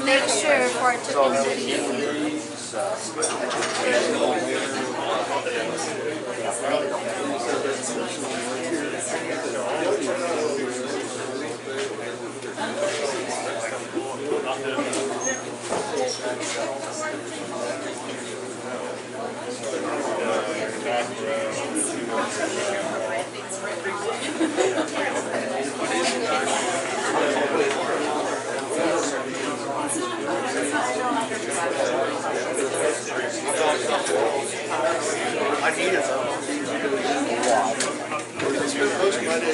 Make sure before I took the video. I need it though. It's been posted by the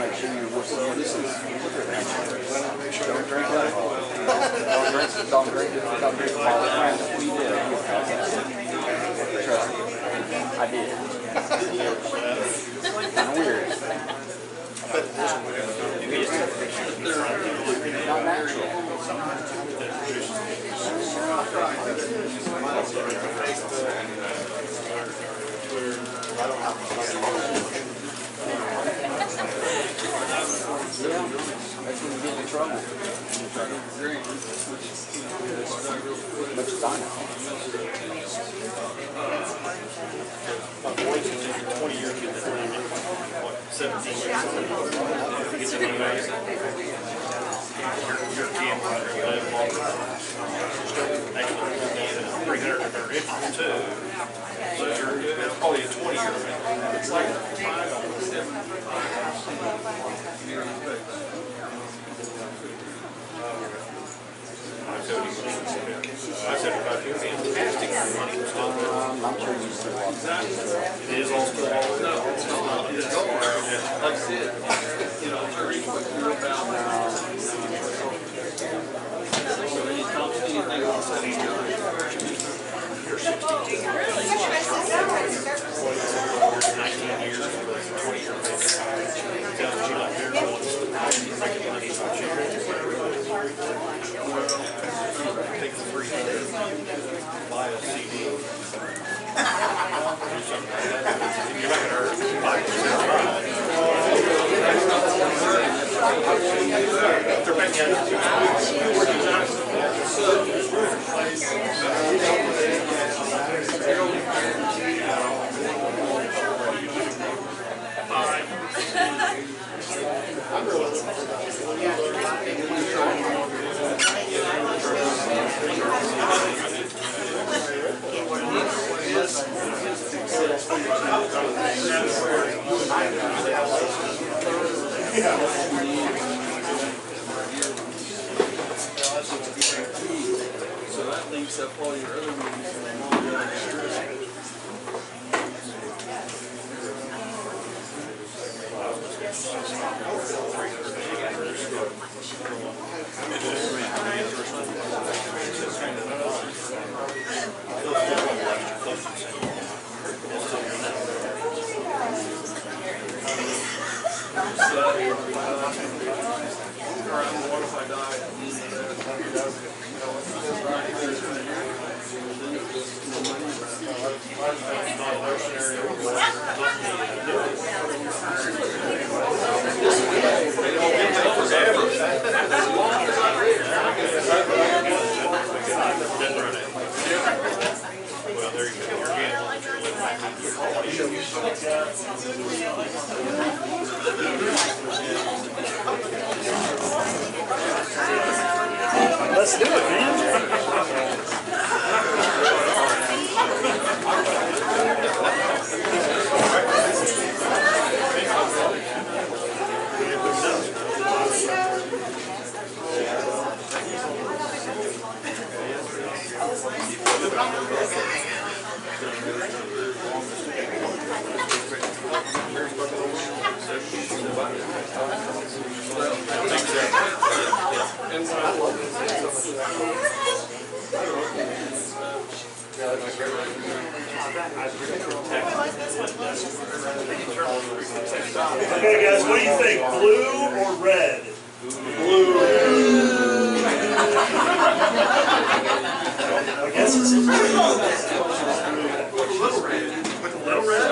Make sure you this is don't drink it. Don't drink it all the time. We did. Trust me. I did. Kind of weird. Not natural. Yeah, that's when you get in trouble. Much time. my boys in 20 years, 17 years. Your kid might live longer. Actually, 300 inches too. So you're probably a 20-year. It's like I said about you, fantastic money was still there. I'm sure you still want that. It is all still there. No, it's not. It's gone. Like I said, you know, to reach what you're about now. So anything else that he's doing, you're 16. Really? 19 years, 20 years. Tells you like they're going to make money on you. Take the free buy a CD. Do something like that. You're not going to earn 5%. They're paying so that leaves up all your other movies and then all the other I Let's do it, man. Okay, guys, what do you think? Blue or red? Blue. I guess it's blue. Little red?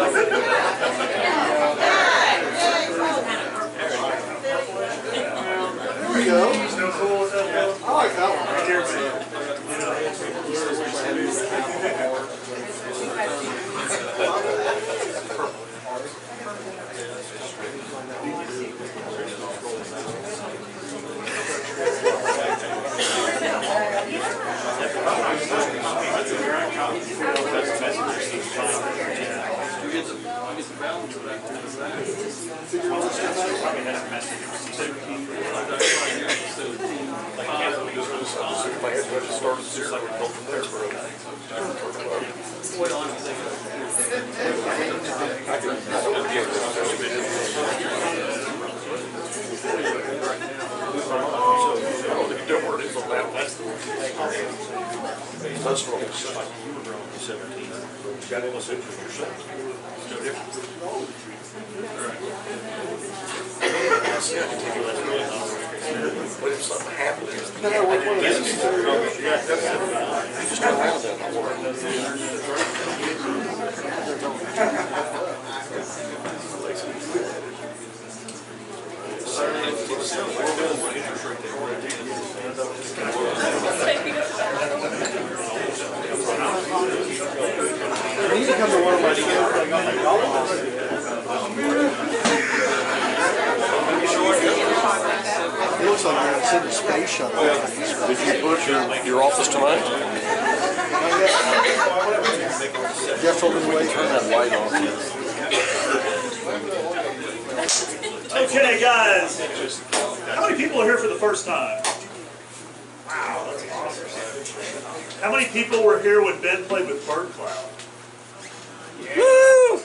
There we go. Still cool with that? I like that one. Right here, But if something happens, No, which one is this? just around that work. You need to come to one of my shows. It looks like you're in the space shuttle. Did you put your office tonight? Jeff told me to wait. Turn that light on. Okay, guys. How many people are here for the first time? Wow, that's awesome. How many people were here when Ben played with Bird Cloud? Woo!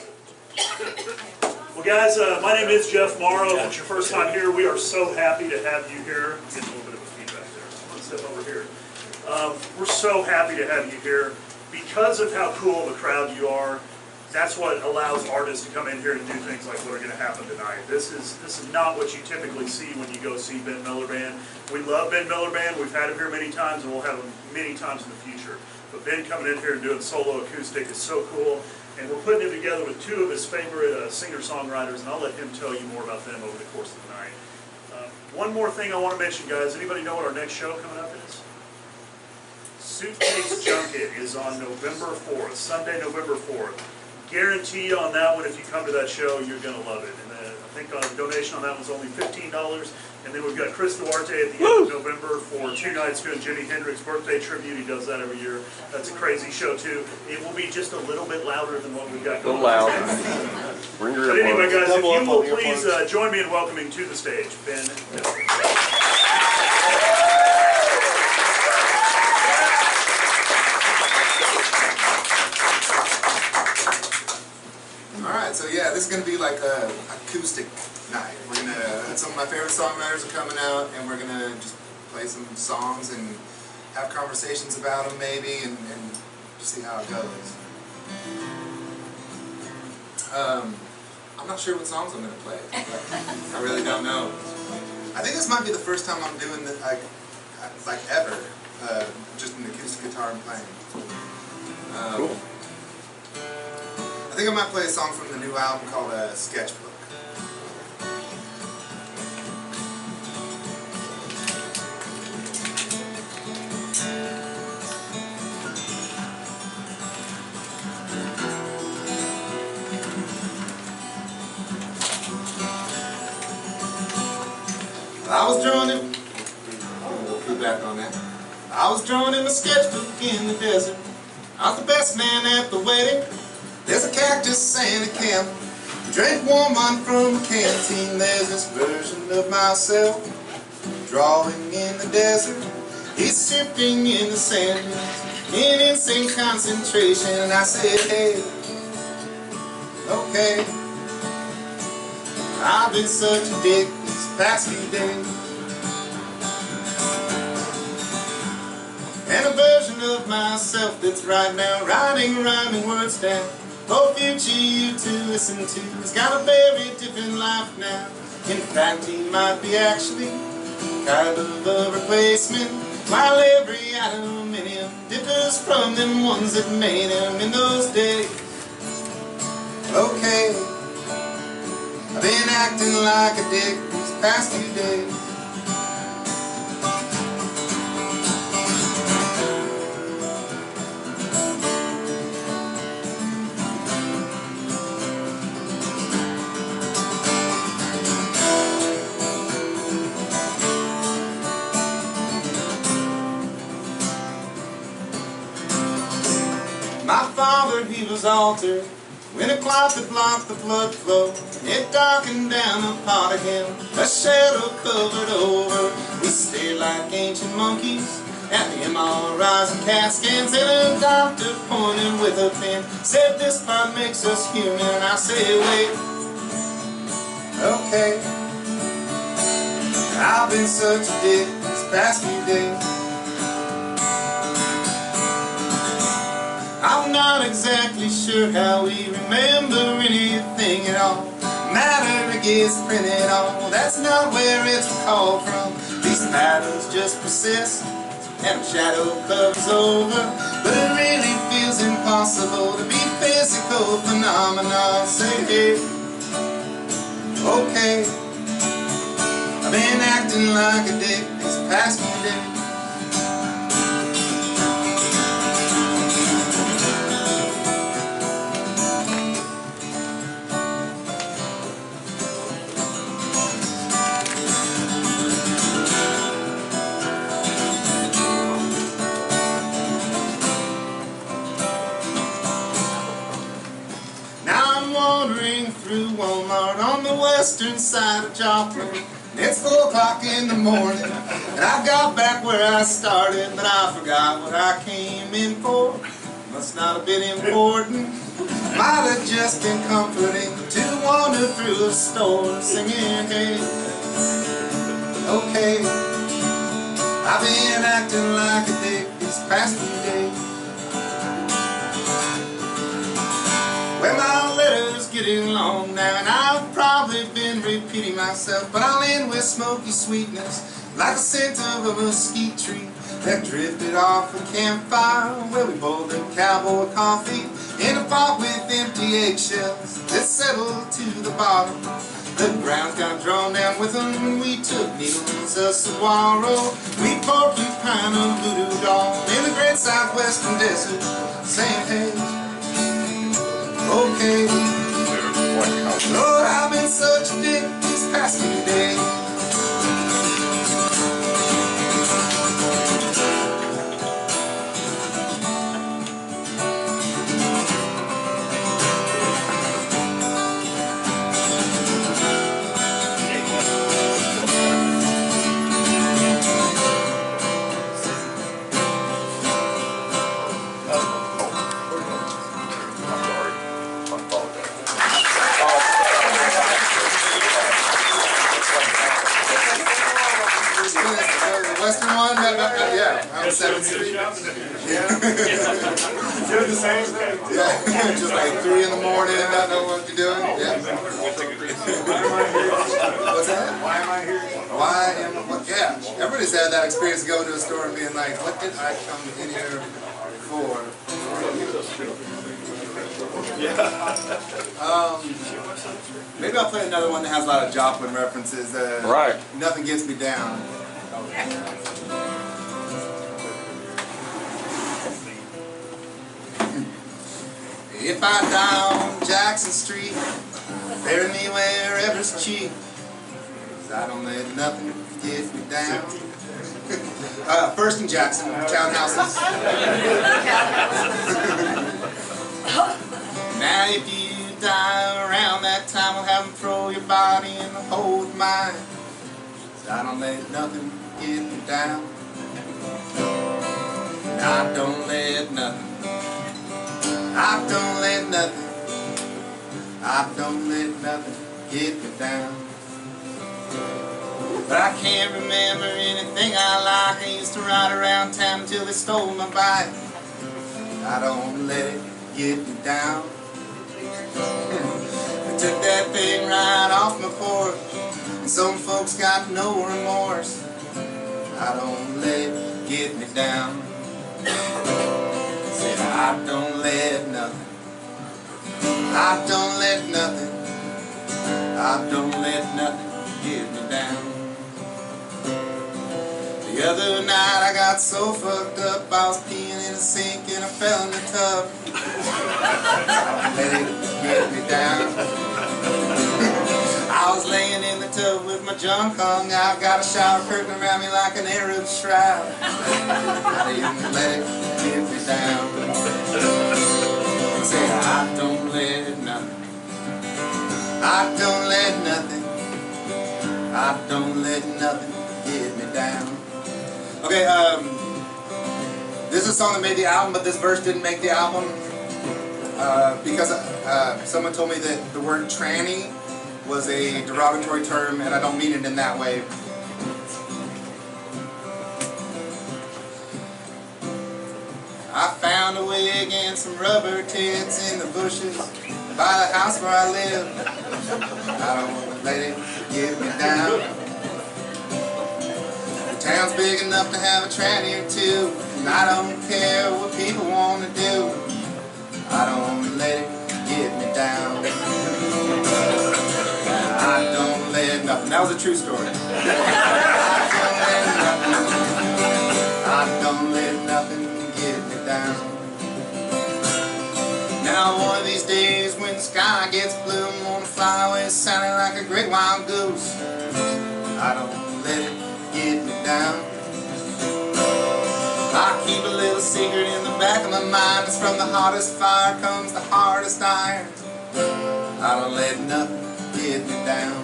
Well, guys, my name is Jeff Morrow. If it's your first time here, we are so happy to have you here. I'm getting a little bit of a feedback there. Let's step over here. We're so happy to have you here. Because of how cool of a crowd you are, that's what allows artists to come in here and do things like what are going to happen tonight. This is not what you typically see when you go see Ben Miller Band. We love Ben Miller Band. We've had him here many times, and we'll have him many times in the future. But Ben coming in here and doing solo acoustic is so cool. And we're putting him together with two of his favorite singer-songwriters, and I'll let him tell you more about them over the course of the night. One more thing I want to mention, guys. Anybody know what our next show coming up is? Suitcase Junket is on November 4th, Sunday, November 4th. Guarantee you on that one, if you come to that show, you're going to love it. And I think the donation on that one's only $15. And then we've got Chris Duarte at the end of November for 2 nights doing Jimi Hendrix birthday tribute. He does that every year. That's a crazy show, too. It will be just a little bit louder than what we've got going on. Bring your But anyway, guys, if you will your please join me in welcoming to the stage Ben Miller. Alright, so yeah, this is going to be like a acoustic night. We're gonna, some of my favorite songwriters are coming out, and we're going to just play some songs and have conversations about them maybe, and just see how it goes. I'm not sure what songs I'm going to play. I really don't know. I think this might be the first time I'm doing this, like ever, just an acoustic guitar and playing. Cool. I think I might play a song from the new album called Sketchbook. I was drawing it. We'll be back on that. I was drawing in my sketchbook in the desert. I was the best man at the wedding. There's a cactus and a camel. Drank warm wine from a canteen. There's this version of myself drawing in the desert. He's sifting in the sand in insane concentration. And I said, hey, okay, I've been such a dick these past few days. And a version of myself that's right now writing rhyming words down. Oh, future you to listen to, he's got a very different life now. In fact, he might be actually kind of a replacement, while every atom in him differs from them ones that made him in those days. Okay, I've been acting like a dick these past few days. My father, he was altered when a cloud that blocked the blood flow. It darkened down a part of him, a shadow covered over. We stared like ancient monkeys at the MRIs and CAT scans, and a doctor pointed with a pen, said this part makes us human. And I said, wait, okay, I've been such a dick these past few days. I'm not exactly sure how we remember anything at all. Matter gets printed on, that's not where it's recalled from. These patterns just persist, and a shadow covers over. But it really feels impossible to be physical phenomena. Say, hey, okay, I've been acting like a dick these past few days. Wandering through Walmart on the western side of Joplin. It's 4 o'clock in the morning, and I got back where I started, but I forgot what I came in for. Must not have been important, might have just been comforting to wander through a store singing, hey, okay, I've been acting like a dick these past few days. Well, my letter's getting long now, and I've probably been repeating myself, but I'll end with smoky sweetness, like the scent of a mesquite tree that drifted off a campfire where we boiled them cowboy coffee in a pot with empty eggshells that settled to the bottom. The ground got drawn down with them, and we took needles of saguaro. We porcupine a voodoo doll in the great southwestern desert, saying, hey, okay, Lord, I've been such a dick these past few days. Western one? Yeah, on 7th Street. Yeah. Doing the same thing. Yeah, just like 3 in the morning, not know what you're doing. Yeah. What's that? Why am I here? Why am I? What? Yeah, everybody's had that experience going to a store and being like, what did I come in here for? Maybe I'll play another one that has a lot of Joplin references. Right. Nothing Gets Me Down. If I die on Jackson Street, bury me wherever's cheap. 'cause I don't let nothing get me down. First in Jackson, townhouses. Now if you die around that time, we'll have them throw your body in the hole with mine. 'Cause I don't let nothing get me down. I don't let nothing. I don't let nothing. I don't let nothing get me down. But I can't remember anything I like. I used to ride around town until they stole my bike. I don't let it get me down. I took that thing right off my porch, and some folks got no remorse. I don't let it get me down. Said I don't let nothing. I don't let nothing. I don't let nothing get me down. The other night I got so fucked up, I was peeing in a sink and I fell in the tub. Let it get me down. I was laying in the tub with my junk hung out, got a shower curtain around me like an Arab shroud. I didn't let it get me down. Say I don't let nothing. I don't let nothing. I don't let nothing get me down. Okay, this is a song that made the album, but this verse didn't make the album because someone told me that the word tranny was a derogatory term, and I don't mean it in that way. I found a wig and some rubber tits in the bushes by the house where I live. I don't let it get me down. The town's big enough to have a tranny or two, and I don't care what people want to do. I don't let it get me down. I don't let nothing. That was a true story. I don't let nothing. I don't let nothing get me down. Now one of these days when the sky gets blue, I'm gonna fly away sounding like a great wild goose. I don't let it get me down. I keep a little secret in the back of my mind. It's from the hottest fire comes the hardest iron. I don't let nothing get me down.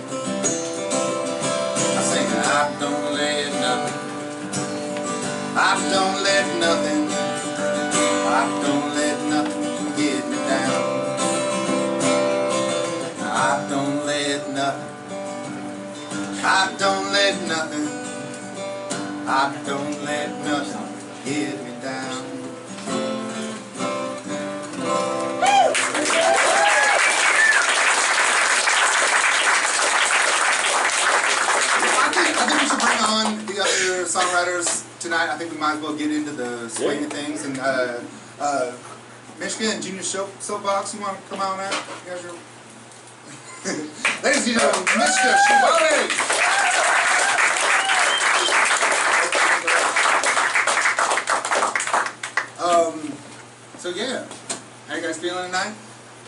I sing I don't let nothing. I don't let nothing. I don't let nothing get me down. I don't let nothing. I don't let nothing. I don't let nothing get me down. I think we should bring on the other songwriters tonight. I think we might as well get into the swing of things. And Mishka and JrSoapBox, you want to come on out? You guys are... Ladies and gentlemen, Mishka, Shublay! So yeah, how you guys feeling tonight?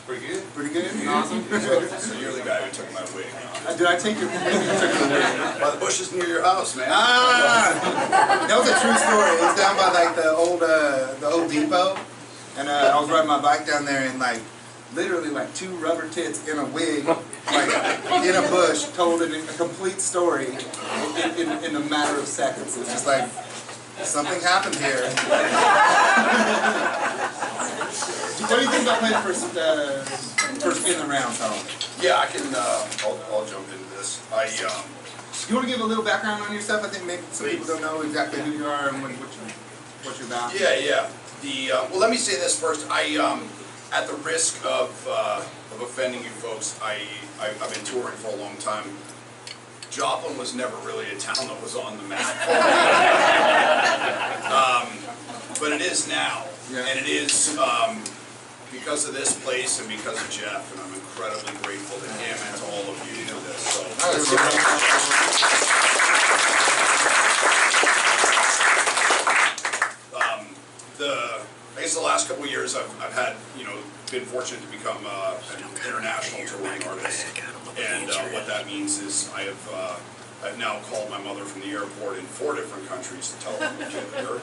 Pretty good. Pretty good? Awesome. So you're the guy who took my wig. Did I take your wig? By the bushes near your house, man. That was a true story. It was down by like the old depot, and I was riding my bike down there, and like literally like two rubber tits in a wig, like in a bush, told a complete story in a matter of seconds. It's just like something happened here. What do you think about playing first in the round, Tom? Yeah, I can. I'll jump into this. You want to give a little background on yourself? I think maybe some people don't know exactly who you are and what you're about. Yeah. Well, let me say this first. At the risk of offending you folks, I've been touring for a long time. Joplin was never really a town that was on the map, but it is now, and it is because of this place and because of Jeff, and I'm incredibly grateful to him and to all of you for this. So, I guess the last couple of years I've had, been fortunate to become an international touring artist, and what that means is I have I've now called my mother from the airport in 4 different countries to tell her I'm killing her.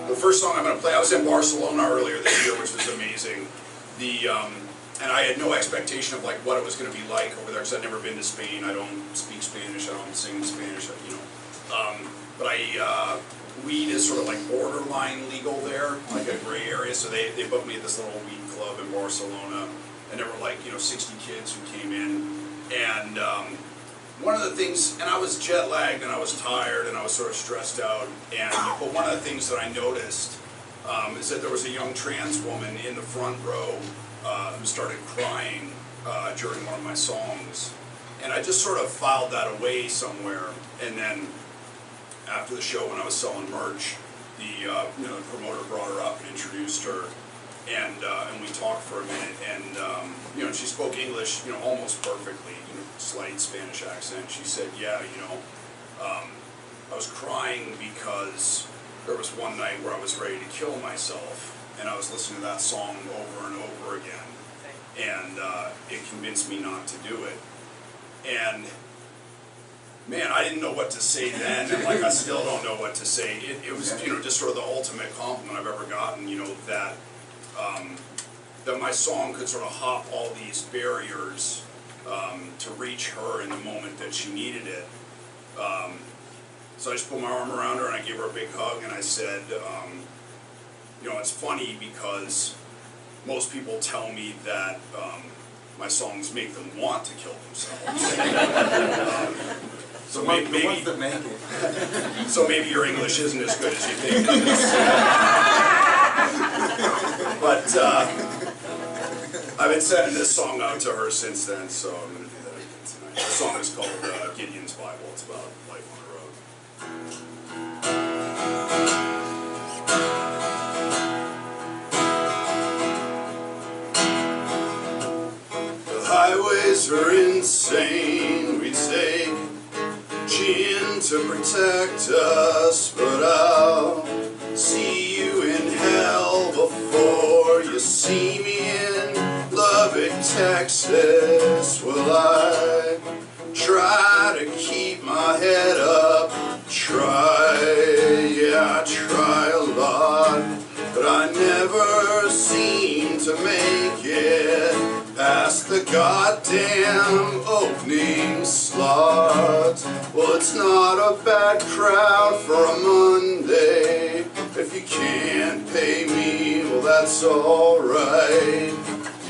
The first song I'm going to play, I was in Barcelona earlier this year, which was amazing. And I had no expectation of like what it was going to be like over there, because I'd never been to Spain. I don't speak Spanish. I don't sing in Spanish. You know, weed is sort of like borderline legal there, like a gray area. So they booked me at this little weed club in Barcelona, and there were like 60 kids who came in, and one of the things, and I was jet lagged and I was tired and I was sort of stressed out, but one of the things that I noticed is that there was a young trans woman in the front row who started crying during one of my songs, and I just sort of filed that away somewhere. And then after the show, when I was selling merch, the promoter brought her up and introduced her, and we talked for a minute, and she spoke English almost perfectly, slight Spanish accent. She said, yeah, I was crying because there was one night where I was ready to kill myself, and I was listening to that song over and over again, and it convinced me not to do it. And man, I didn't know what to say then, and like I still don't know what to say. It was just sort of the ultimate compliment I've ever gotten, that that my song could sort of hop all these barriers to reach her in the moment that she needed it. So I just put my arm around her and I gave her a big hug, and I said, it's funny because most people tell me that my songs make them want to kill themselves. So maybe, the ones that make it. So maybe your English isn't as good as you think it is. But I've been sending this song out to her since then, so I'm going to do that again tonight. The song is called Gideon's Bible. It's about life on the road. The highways are insane, we take gin to protect us, but I'll see you in hell before you see me in Lubbock, Texas. Will I try to keep my head up? I try a lot, but I never seem to make it past the goddamn opening slot. Well, it's not a bad crowd for a Monday. If you can't pay me, well, that's alright.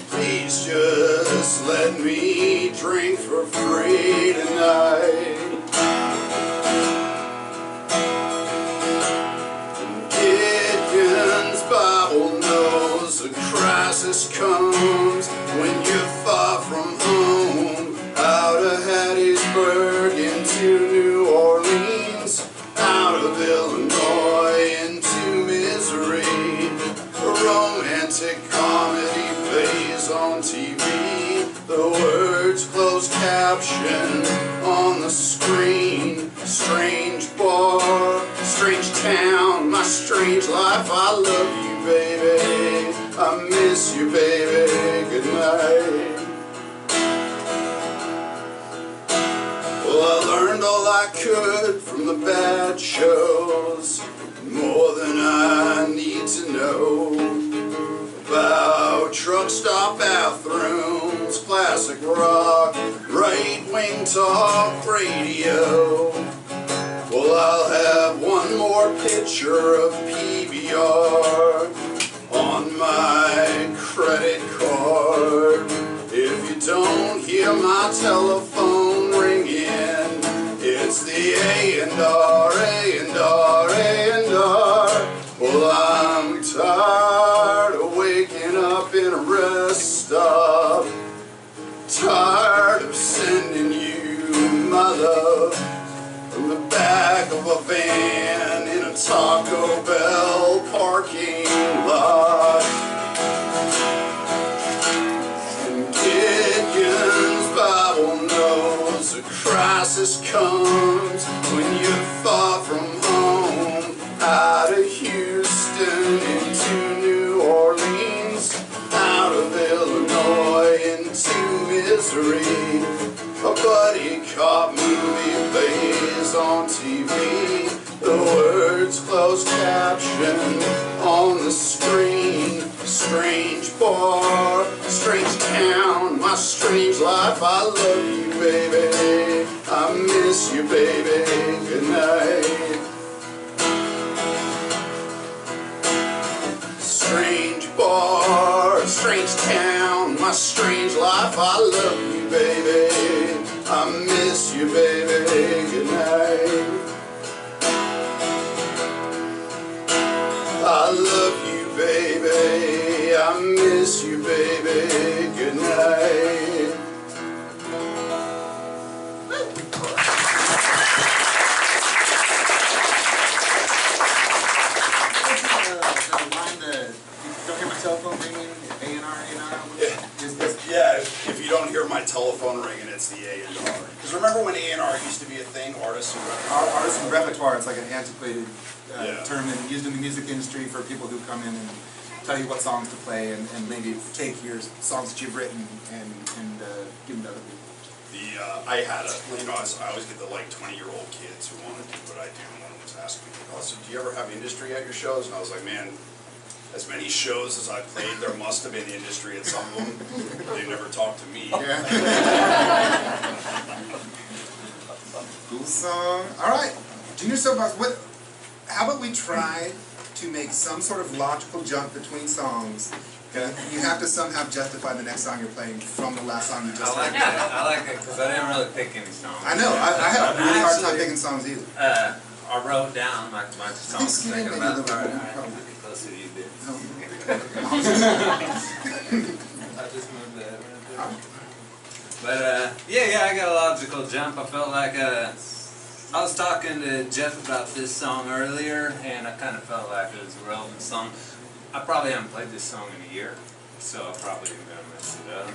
Please just let me drink for free tonight. Gideon's Bible knows a crisis comes when you're far from home, out of Hattiesburg into New Orleans, out of Illinois into Missouri. A romantic comedy plays on TV, the words closed caption on the screen. Strange bar, strange town, my strange life. I love you, baby. I miss you, baby. Good night. Well, I learned all I could from the bad shows, more than I need to know about truck stop bathrooms, classic rock, right-wing talk radio. Well, I'll have one more picture of PBR on my credit card. If you don't hear my telephone ringing, it's the A&R, A&R, A&R. Well, I'm tired of waking up in a rest stop, tired of sending you my love from the back of a van in a Taco Bell parking lot. And Gideon's Bible knows misery. A buddy cop movie plays on TV. The words closed caption on the screen. Strange bar, strange town, my strange life. I love you, baby. I miss you, baby. Good night. Strange bar, strange town, my strange life. I love you, baby. I miss you, baby. Good night. I love you, baby. I miss you, baby. Good night. Don't hear my telephone ringing, A&R. Yeah, if you don't hear my telephone ringing, it's the A&R. Because remember when A&R used to be a thing, artists and Artist and repertoire, it's like an antiquated Yeah. term and used in the music industry for people who come in and tell you what songs to play and maybe take your songs that you've written and give them to other people. I had a, you know, I always get the like 20-year-old kids who want to do what I do, and one was asking me, oh, so do you ever have industry at your shows? And I was like, man, as many shows as I played, there must have been industry at some of them. They never talked to me. Yeah. Cool song. All right, JrSoapBox. How about we try to make some sort of logical jump between songs? Okay? You have to somehow justify the next song you're playing from the last song you just I like heard. that. I like it because I didn't really pick any songs. I know. I have a really hard time picking songs either. I wrote down my songs Skinny thinking Lady about. Lover. Alright, I'll get closer to you, dude. I just moved that right there. But yeah, I got a logical jump. I felt like I was talking to Jeff about this song earlier, and I kind of felt like it was a relevant song. I probably haven't played this song in a year, so I probably am gonna mess it up.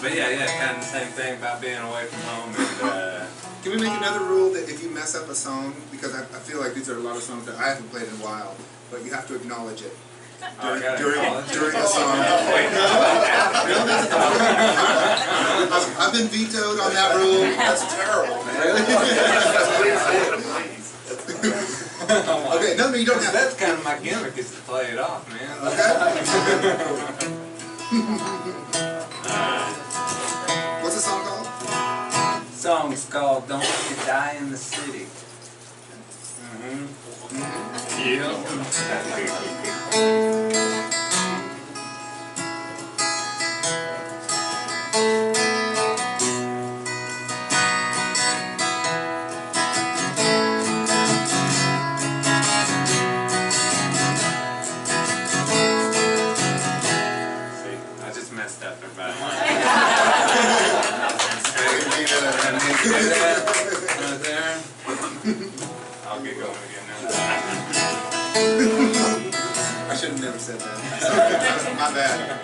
But yeah, kind of the same thing about being away from home and. Can we make another rule that if you mess up a song, because I feel like these are a lot of songs that I haven't played in a while, but you have to acknowledge it during a song. I've been vetoed on that rule. That's terrible, man. Okay, no, you don't have to. That's kind of my gimmick, is to play it off, man. What's the song called? Song's called "Don't Let Me Die in the City." Yeah. See, I just messed up everybody. Right there. I'll get going again now. I should have never said that. My bad.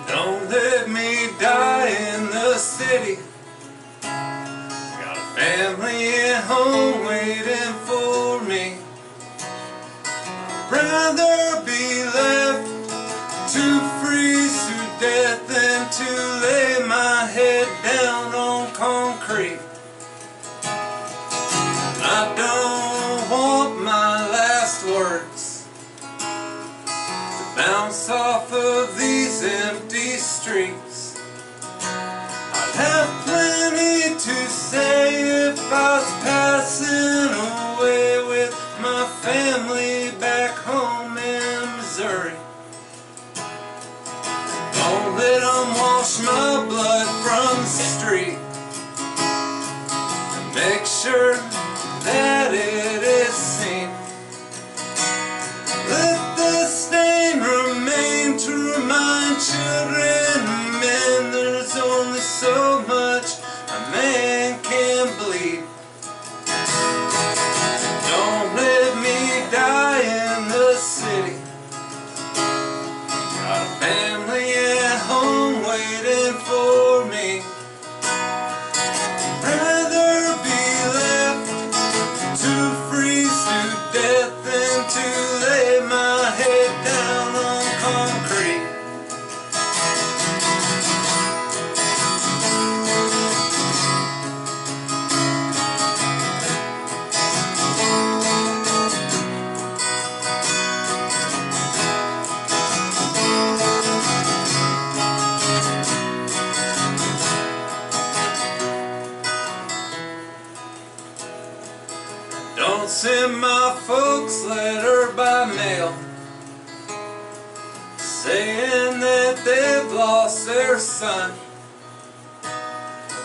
Don't let me die in the city. Got a family at home waiting for me. Rather be left to freeze to death than to lay my head down on concrete. I don't want my last words to bounce off of these empty streets. I'd have plenty to say if I was passing away with my family back home in Missouri. Don't let them wash my blood from the street. Make sure that it is seen. Let the stain remain to remind children and men there's only so much a man can bleed. Don't let me die in the city. Got a family at home my folks letter by mail saying that they've lost their son.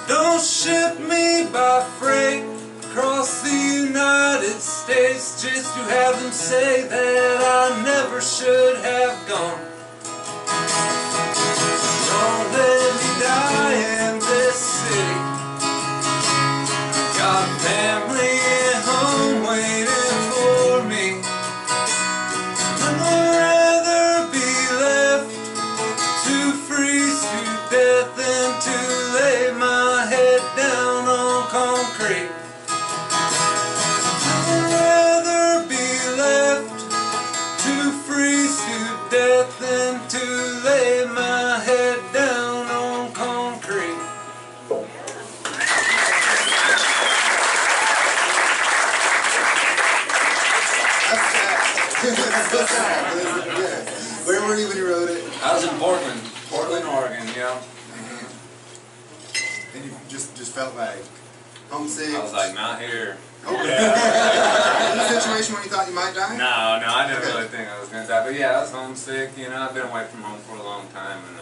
Don't ship me by freight across the United States just to have them say that I never should have gone. Don't let me die in this city. Got family at home waiting for me. I'd rather be left to freeze to death than to lay my head down on concrete. I'd rather be left to freeze to death than to lay my head down on concrete. That's sad. Yeah. Where were you when you wrote it? I was in Portland, Oregon, yeah. And you just felt like homesick? I was like, not here. Okay. In a situation when you thought you might die? No, I didn't really think I was going to die. But yeah, I was homesick, you know, I've been away from home for a long time, and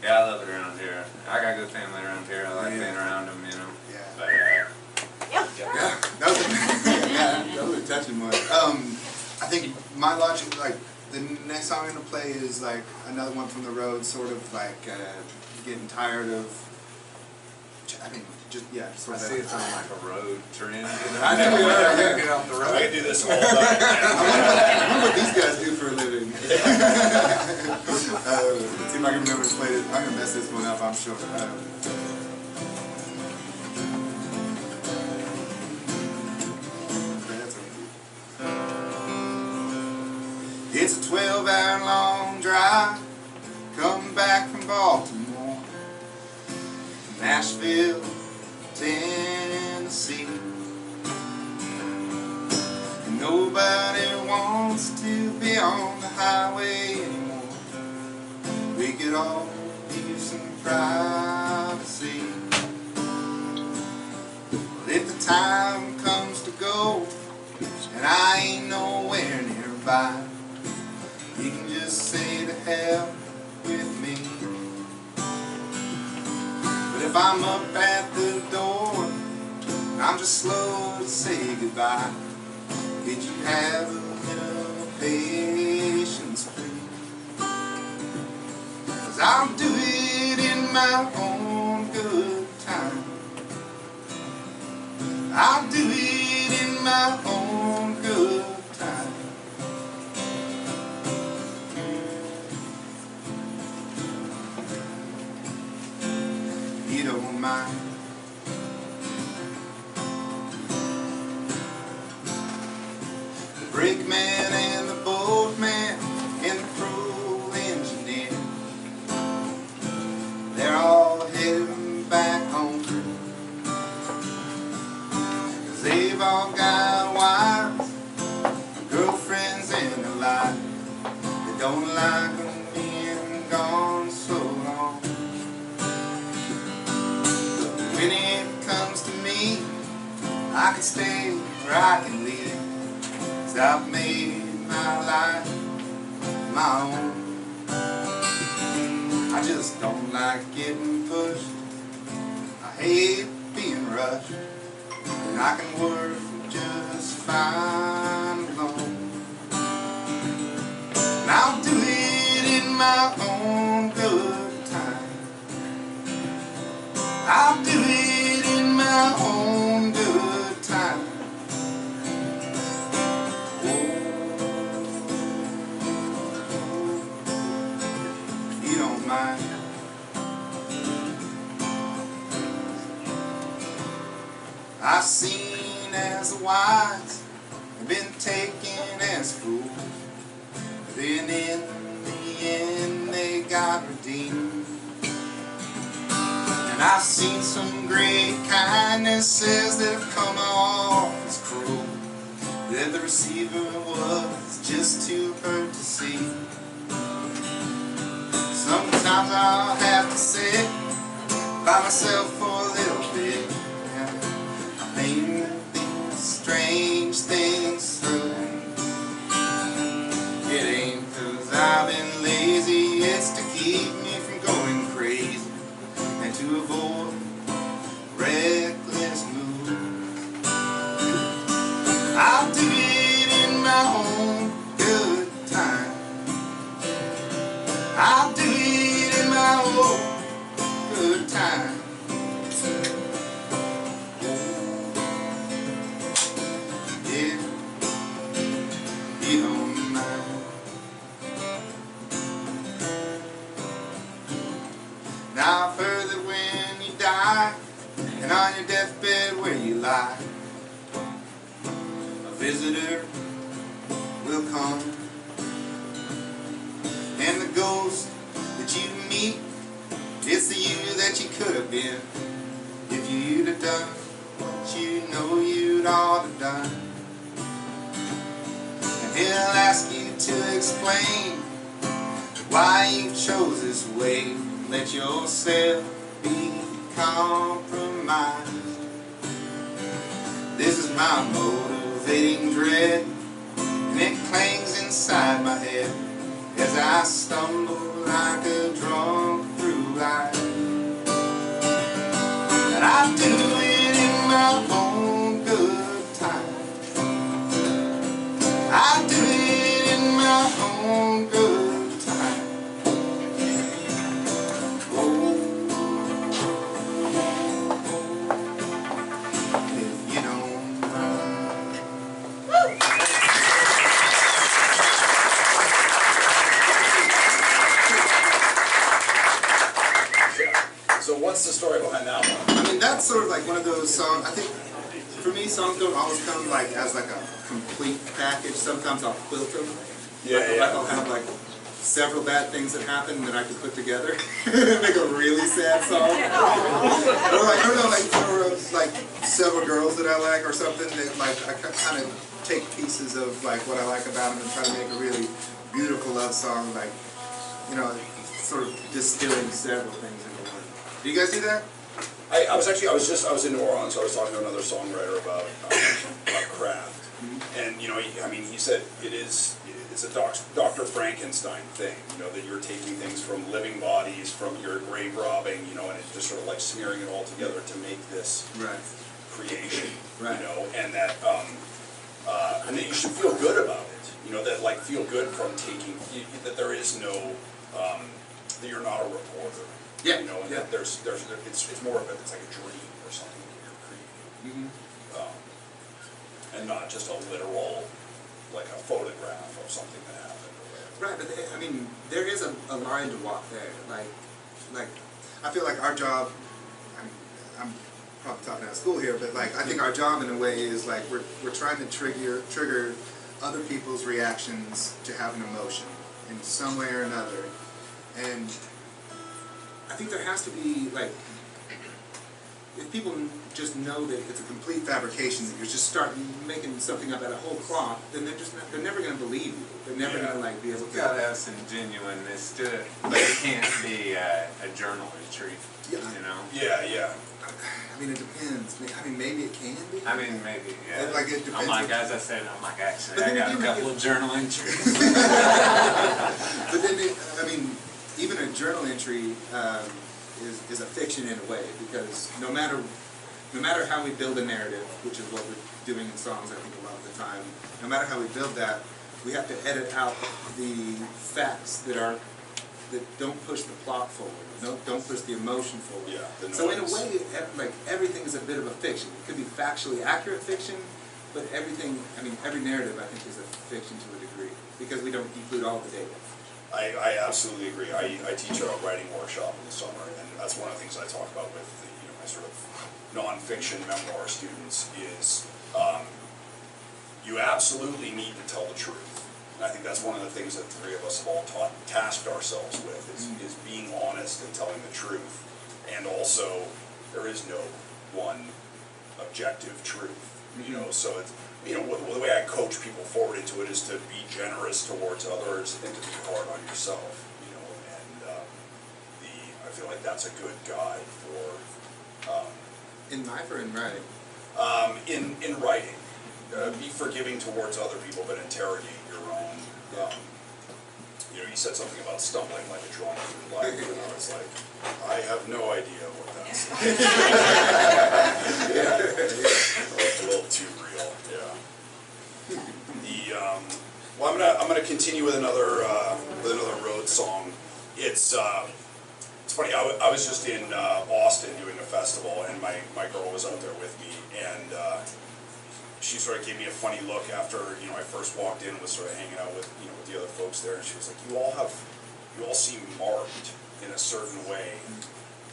yeah, I love it around here. I got a good family around here, I like being around them, you know. Yeah. But, Yeah, that was that was a touching one. I think my logic, like, the next song I'm going to play is like another one from the road, sort of like getting tired of, I mean, just, yeah, sort I of. see it's on like a road trend, you know. I know we are, yeah. Get off the road. I could do this all day. I wonder what these guys do for a living. Let's see if I can remember to play this. I'm going to mess this one up, I'm sure. It's a 12-hour long drive, coming back from Baltimore, Nashville, Tennessee. And nobody wants to be on the highway anymore. We could all use some privacy. Well, if the time comes to go and I ain't nowhere nearby, you can just say to hell with me. But if I'm up at the door, I'm just slow to say goodbye. Did you have a little patience, please? 'Cause I'll do it in my own good time. I'll do it in my own good time. You don't mind. The brakeman and the boatman and the pro engineer, they're all heading back home. 'Cause they've all got wives, girlfriends and the like. They don't like them being gone so long. When it comes to me, I can stay or I can leave. 'Cause I've made my life my own. I just don't like getting pushed. I hate being rushed. And I can work just fine alone. And I'll do it in my own good time. I'll do it in my own good time. If you don't mind. I've seen as the wise have been taken as fools, but then in the end they got redeemed. And I've seen some great kindnesses that have come off as cruel, that the receiver was just too hurt to see. Sometimes I'll have to sit by myself for a little bit. I think strange things old good time. Yeah, you don't mind. Now I've heard that when you die, and on your deathbed where you lie, a visitor will come, and the ghost that you meet, it's the you that you could have been, if you'd have done what you know you'd ought to done. And he'll ask you to explain why you chose this way. Let yourself be compromised. This is my motivating dread, and it clangs inside my head as I stumble like a drunk through life. And I do it in my own good time. I do it in my own good time. Oh, if you don't mind. So what's the story behind that one? I mean, that's sort of like one of those songs. I think for me, songs don't always come like as like a complete package. Sometimes I'll quilt them. Like I'll have like several bad things that happen that I can put together and make a really sad song. Or like, I don't know, like for like several girls that I like or something that like I kind of take pieces of like what I like about them and try to make a really beautiful love song, like, you know, sort of distilling several things into one. Do you guys do that? I was in New Orleans, so I was talking to another songwriter about craft. And, you know, he said it's a Dr. Frankenstein thing, you know, that you're taking things from living bodies, from your grave robbing, you know, and it's just sort of like smearing it all together to make this creation, you know, and that you should feel good about it, you know, that like feel good from taking, that there is no, that you're not a reporter. Yeah. You know, and that it's more of it's like a dream or something that you're creating. And not just a literal, like a photograph of something that happened or whatever. Right, but I mean, there is a line to walk there. Like I feel like our job, I'm probably talking out of school here, but like I think our job in a way is like we're trying to trigger other people's reactions to have an emotion in some way or another. And I think there has to be, like, if people just know that it's a complete fabrication, that you're just starting making something up out of whole cloth, then they're never going to believe you. They're never going to like be able to. You gotta have some genuineness to it, but it can't be a journal entry. You know. Yeah. I mean, it depends. I mean, maybe it can be. I mean, maybe. Yeah. Like it depends. I'm like, as I said, actually, But I then got a again, couple of journal entries. But then, I mean, even a journal entry is a fiction in a way, because no matter how we build a narrative, which is what we're doing in songs, I think a lot of the time, no matter how we build that, we have to edit out the facts that don't push the plot forward, don't push the emotion forward. Yeah, so in a way, like everything is a bit of a fiction. It could be factually accurate fiction, but everything, I mean, every narrative I think is a fiction to a degree, because we don't include all the data. I absolutely agree. I teach a writing workshop in the summer, and that's one of the things I talk about with my sort of non-fiction memoir students is you absolutely need to tell the truth. And I think that's one of the things that the three of us have all tasked ourselves with is being honest and telling the truth. And also, there is no one objective truth. You know, so it's, you know, the way I coach people forward into it is to be generous towards others and to be hard on yourself, you know, and I feel like that's a good guide for... in life or in writing? In writing. Be forgiving towards other people, but interrogate your own. You know, you said something about stumbling like a drunk through life, and I was like, I have no idea what that's like. It's a little too real, yeah. Well, I'm gonna continue with another road song. It's It's funny, I was just in Austin doing a festival, and my girl was out there with me, and she sort of gave me a funny look after, you know, I first walked in and was sort of hanging out with, you know, with the other folks there, and she was like, you all seem marked in a certain way,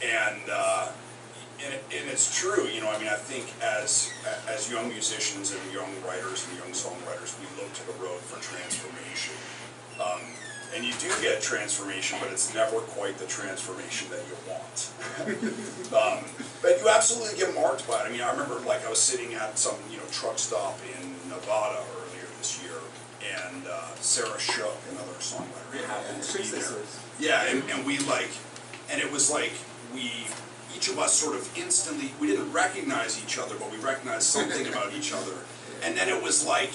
and it's true, you know, I mean, I think as young musicians and young writers and young songwriters, we look to the road for transformation. And you do get transformation, but it's never quite the transformation that you want. But you absolutely get marked by it. I mean, I remember, like, I was sitting at some, you know, truck stop in Nevada earlier this year, and Sarah Shook, another songwriter, happened to be there. Yeah, and we, like, and it was like each of us sort of instantly, we didn't recognize each other, but we recognized something about each other. And then it was like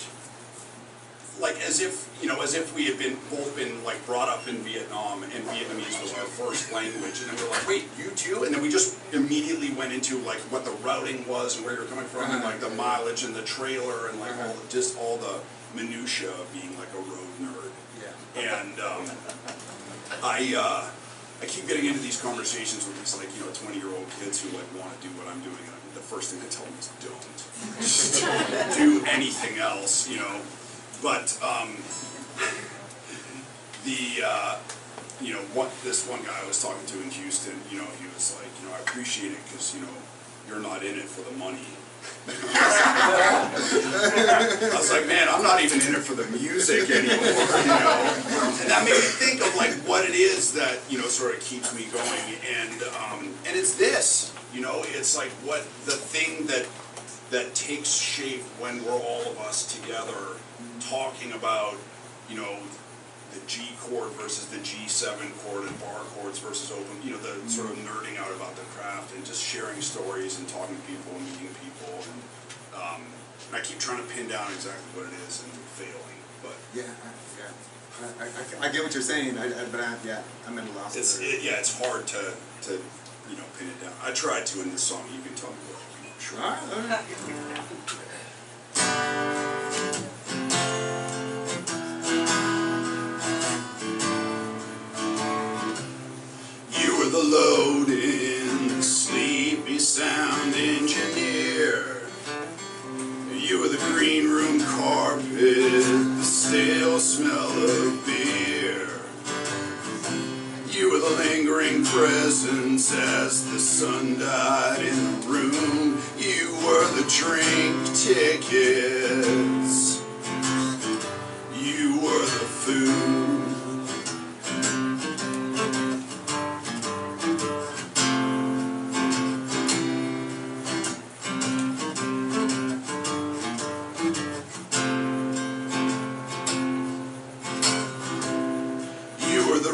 as if, you know, as if we had both been like brought up in Vietnam, and Vietnamese was our first language, and then we were like, wait, you too? And then we just immediately went into like what the routing was and where you're coming from, and like the mileage and the trailer, and like all the minutia of being like a road nerd. Yeah. And I keep getting into these conversations with these, like, you know, 20-year-old kids who like want to do what I'm doing, and the first thing I tell them is don't. Just do anything else, you know. But you know, this one guy I was talking to in Houston, you know, he was like, you know, I appreciate it because, you know, you're not in it for the money. I was like, man, I'm not even in it for the music anymore, you know. And that made me think of like what it is that, you know, sort of keeps me going, and it's this, you know, it's like what the thing that takes shape when we're all of us together talking about, you know, the G chord versus the G7 chord, and bar chords versus open, you know, the sort of nerding out about the craft and just sharing stories and talking to people and meeting people, and I keep trying to pin down exactly what it is and failing, but I get what you're saying, I'm at a loss. it's hard to you know, pin it down. I tried to in this song. You can tell me what you know. Sure. All right. You were the loading, sleepy sound engineer. You were the green room carpet, the stale smell of beer. You were the lingering presence as the sun died in the room. You were the drink tickets. You were the food.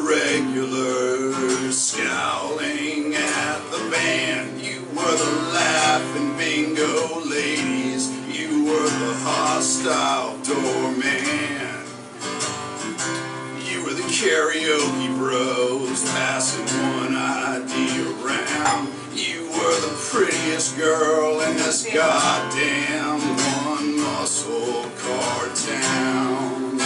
Regular scowling at the band. You were the laughing bingo ladies. You were the hostile doorman. You were the karaoke bros passing one ID around. You were the prettiest girl in this goddamn one muscle car town.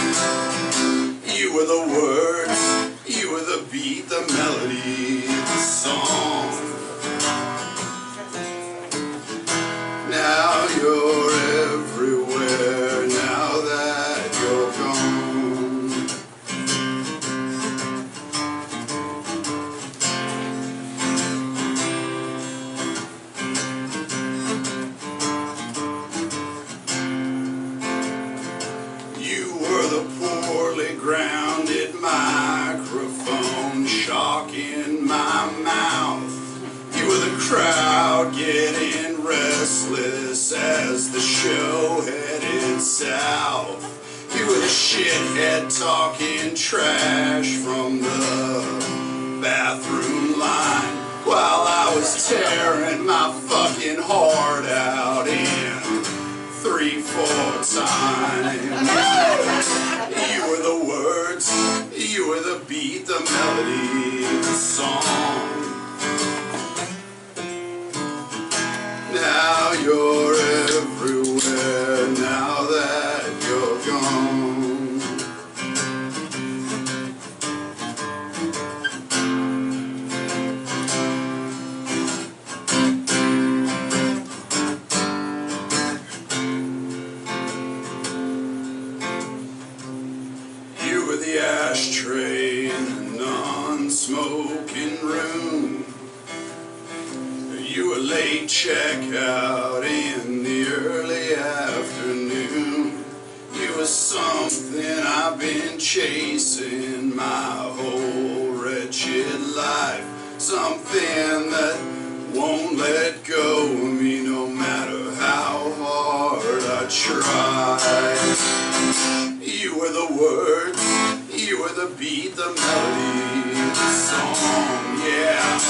You were the words, you were the beat, the melody, the song. Now you're everywhere, now that you're gone. You were the poorly grounded microphone shock in my mouth. You were the crowd getting restless as the show headed south. You were the shithead talking trash from the bathroom line while I was tearing my fucking heart out in 3-4 times. You were the words, you were the beat, the melody, the song. Now you're everywhere, now that you're gone. ashtray in a non-smoking room. You were late checkout in the early afternoon. You were something I've been chasing my whole wretched life. Something that won't let go of me no matter how hard I try. You were the words, you were the beat, the melody, the song, yeah.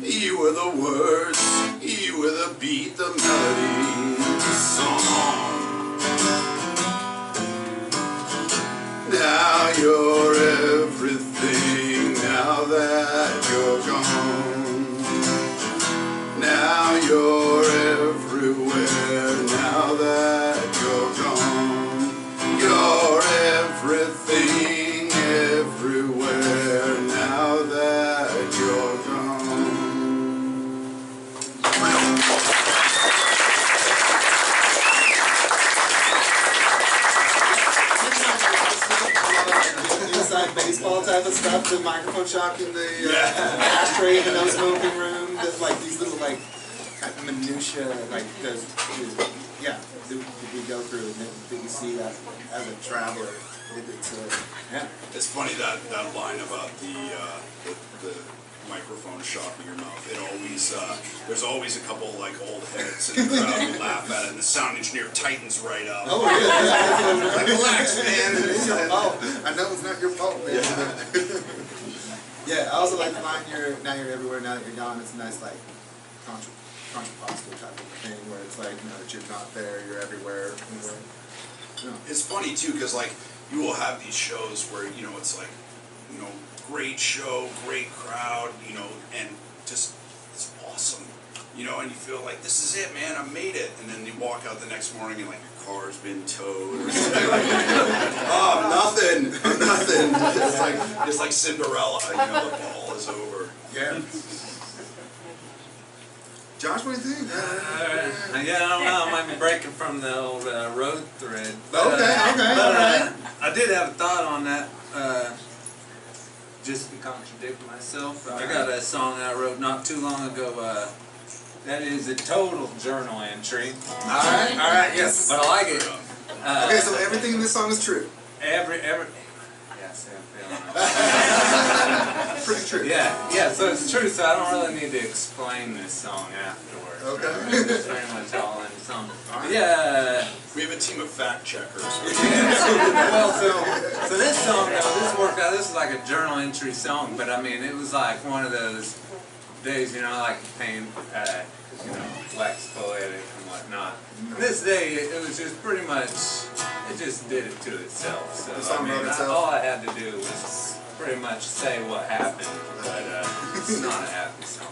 You were the words, you were the beat, the melody, the song. Now you're everything, now that you're gone. Now you're everywhere, now that you're gone. You're everything, everywhere, now that you're gone. Inside baseball type of stuff, the microphone shocking, the ashtray in the no smoking room, like these little like kind of minutia, like those, yeah, that we go through and that you see as a traveler. Yeah. It's funny that line about the microphone shocking your mouth. It always there's always a couple like old heads in the crowd who laugh at it, and the sound engineer tightens right up. Oh yeah. Like, relax, man. Oh, I know it's not your fault, man. Yeah, I also like the line, now you're everywhere, now that you're gone. It's a nice like contrapuntal type of thing where it's like, you know, that you're not there, you're everywhere. No. It's funny too, because like you will have these shows where, you know, it's like, you know, great show, great crowd, you know, and just it's awesome, you know, and you feel like this is it, man, I made it, and then you walk out the next morning and like your car's been towed, or oh, nothing. It's like Cinderella, you know, the ball is over. Yeah. Josh, what do you think? Yeah, I don't know. I might be breaking from the old road thread. But, Okay, alright. I did have a thought on that. Just to contradict myself, I got a song I wrote not too long ago. That is a total journal entry. Alright, yes. But I like it. Okay, so everything in this song is true. Every. Yes, I'm feeling it. Pretty true. Yeah, so it's true, so I don't really need to explain this song afterwards. Okay. It's very much all in the song. Yeah. We have a team of fact checkers. Well, so this song, though, this worked out, this is like a journal entry song, but I mean, it was like one of those days, you know, I like to paint, you know, wax poetic and whatnot. This day, it was just pretty much, it just did it to itself. So, I mean, all I had to do was pretty much say what happened, but it's not a happy song.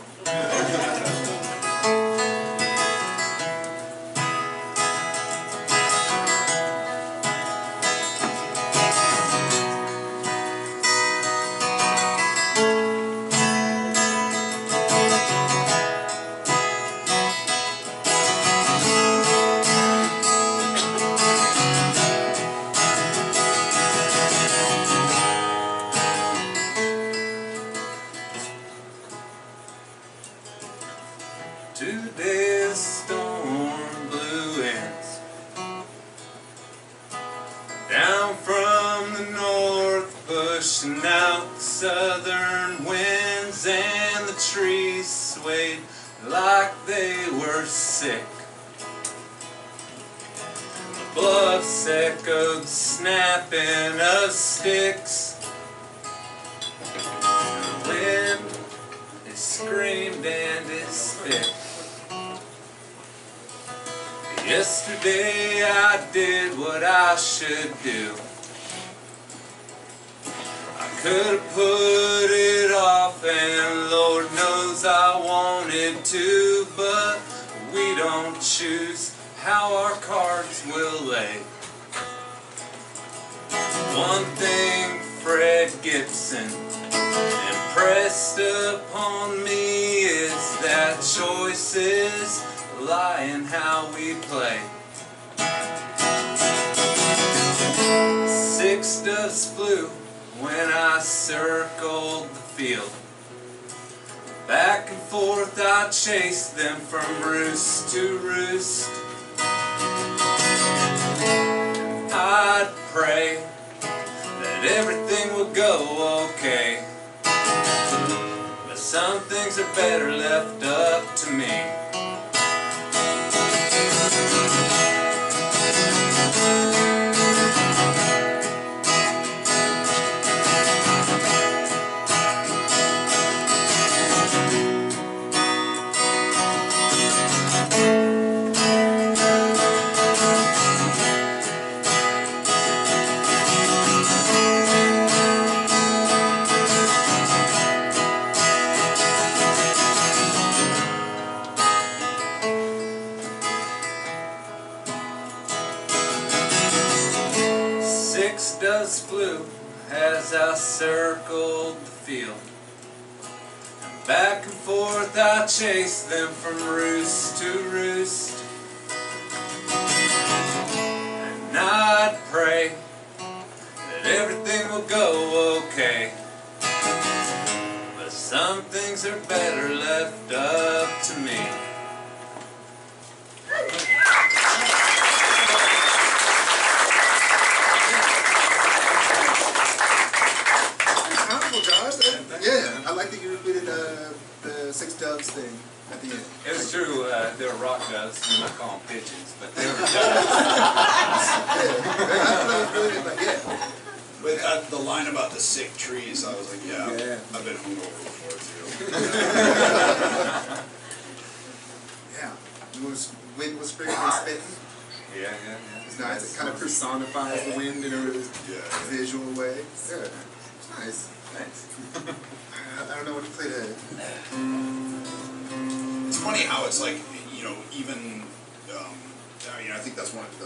Today a storm blew in down from the north, pushing out the southern winds, and the trees swayed like they were sick. The bluffs echoed the snapping of sticks. The wind, it screamed and it spit. Yesterday I did what I should do. I could have put it off, and Lord knows I wanted to, but we don't choose how our cards will lay. One thing Fred Gibson impressed upon me is that choices lie in how we play. Six doves flew when I circled the field. Back and forth I chased them from roost to roost. I'd pray that everything would go okay, but some things are better left up to me. 6 doves flew as I circled the field, and back and forth I chased them from roost to roost. And I'd pray that everything will go okay, but some things are better left up to me. Yeah, I like that you repeated the 6 doves thing at the end. It was true, they were rock doves, you might call them pigeons, but they were doves. Yeah. But the line about the sick trees, I was like, yeah. I've been hungover before too. Yeah. Wind was sprinkling spitting. Yeah. It's nice. It kind of personifies the wind in a really visual way. Yeah. It's nice. Thanks. I don't know what to play today. It's funny how it's like, you know, even, I mean, I think that's one of the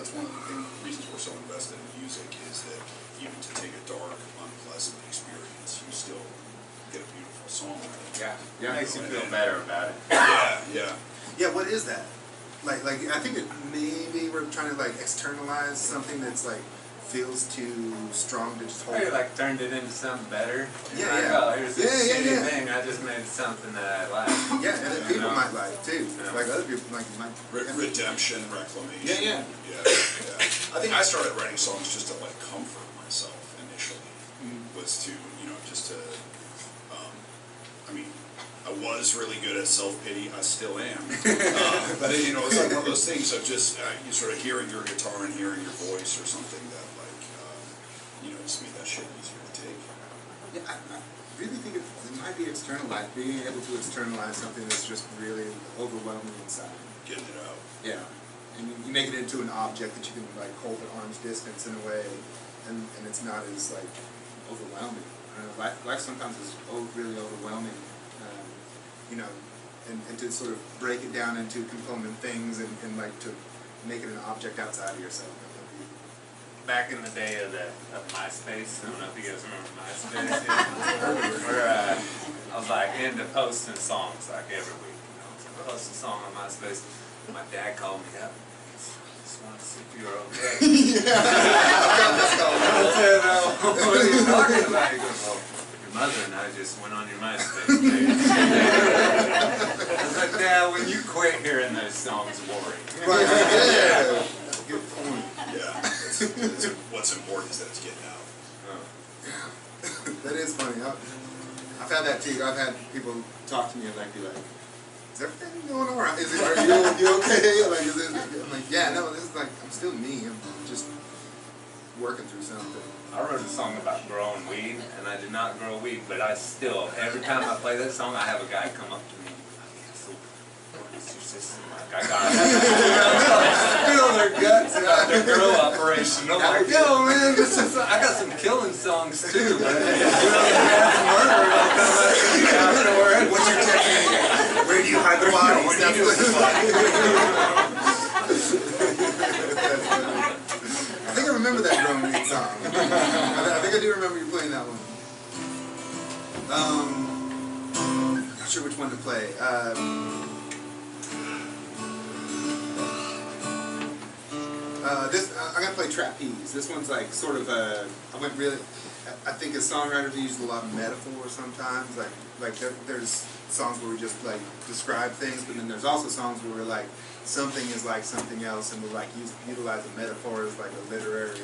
reasons we're so invested in music is that even to take a dark, unpleasant experience, you still get a beautiful song. Yeah. It makes you feel better about it. Yeah. Yeah, what is that? Like I think it maybe we're trying to like externalize something that's like feels too strong to just hold. Maybe like turned it into something better. Yeah, like, oh, here's this shitty yeah. thing, I just made something that I like. Yeah, and that people might like too. Yeah. Like other people might. Redemption, reclamation. Yeah. I think I started writing songs just to like comfort myself initially. Was to, you know, just to, I mean, I was really good at self-pity, I still am. But you know, it's like one of those things of just, you sort of hearing your guitar and hearing your voice or something that like, you know, just made that shit easier to take. Yeah, I really think it might be externalized, being able to externalize something that's just really overwhelming inside. Getting it out. Yeah. And you make it into an object that you can like hold at arm's distance in a way, and it's not as like overwhelming. I don't know, life sometimes is really overwhelming, you know, and to sort of break it down into component things and like to make it an object outside of yourself. Back in the day of MySpace, I don't know if you guys remember MySpace, where I was like into posting songs like every week. You know, so I posted a song on MySpace. My dad called me up. Just wanted to see if you were okay. I said, what are you talking about? He goes, well, your mother and I just went on your MySpace page. I was like, Dad, when you quit hearing those songs, worry. Right, yeah. Good point. Yeah. What's important is that it's getting out. Yeah. That is funny. I've had that too. I've had people talk to me and like be like, is everything going all right? Are you okay? Like, I'm like, yeah, no, this is like, I'm still me. I'm just working through something. I wrote a song about growing weed, and I did not grow weed, but I still, every time I play that song, I have a guy come up to me. So, what is your system like? I got feel their guts about their grow operation. I'm like, yo, man, I got some killing songs too, man. Murder, I'll come back and be out of nowhere. What's your technique? Where do you hide the bodies? Where do you do the I think I remember that drum beat song. I think I do remember you playing that one. Not sure which one to play. I'm gonna play Trapeze. This one's like sort of I went really. I think as songwriters we use a lot of metaphor sometimes. Like there's songs where we just like describe things, but then there's also songs where we're like something is like something else, and we like utilize a metaphor as like a literary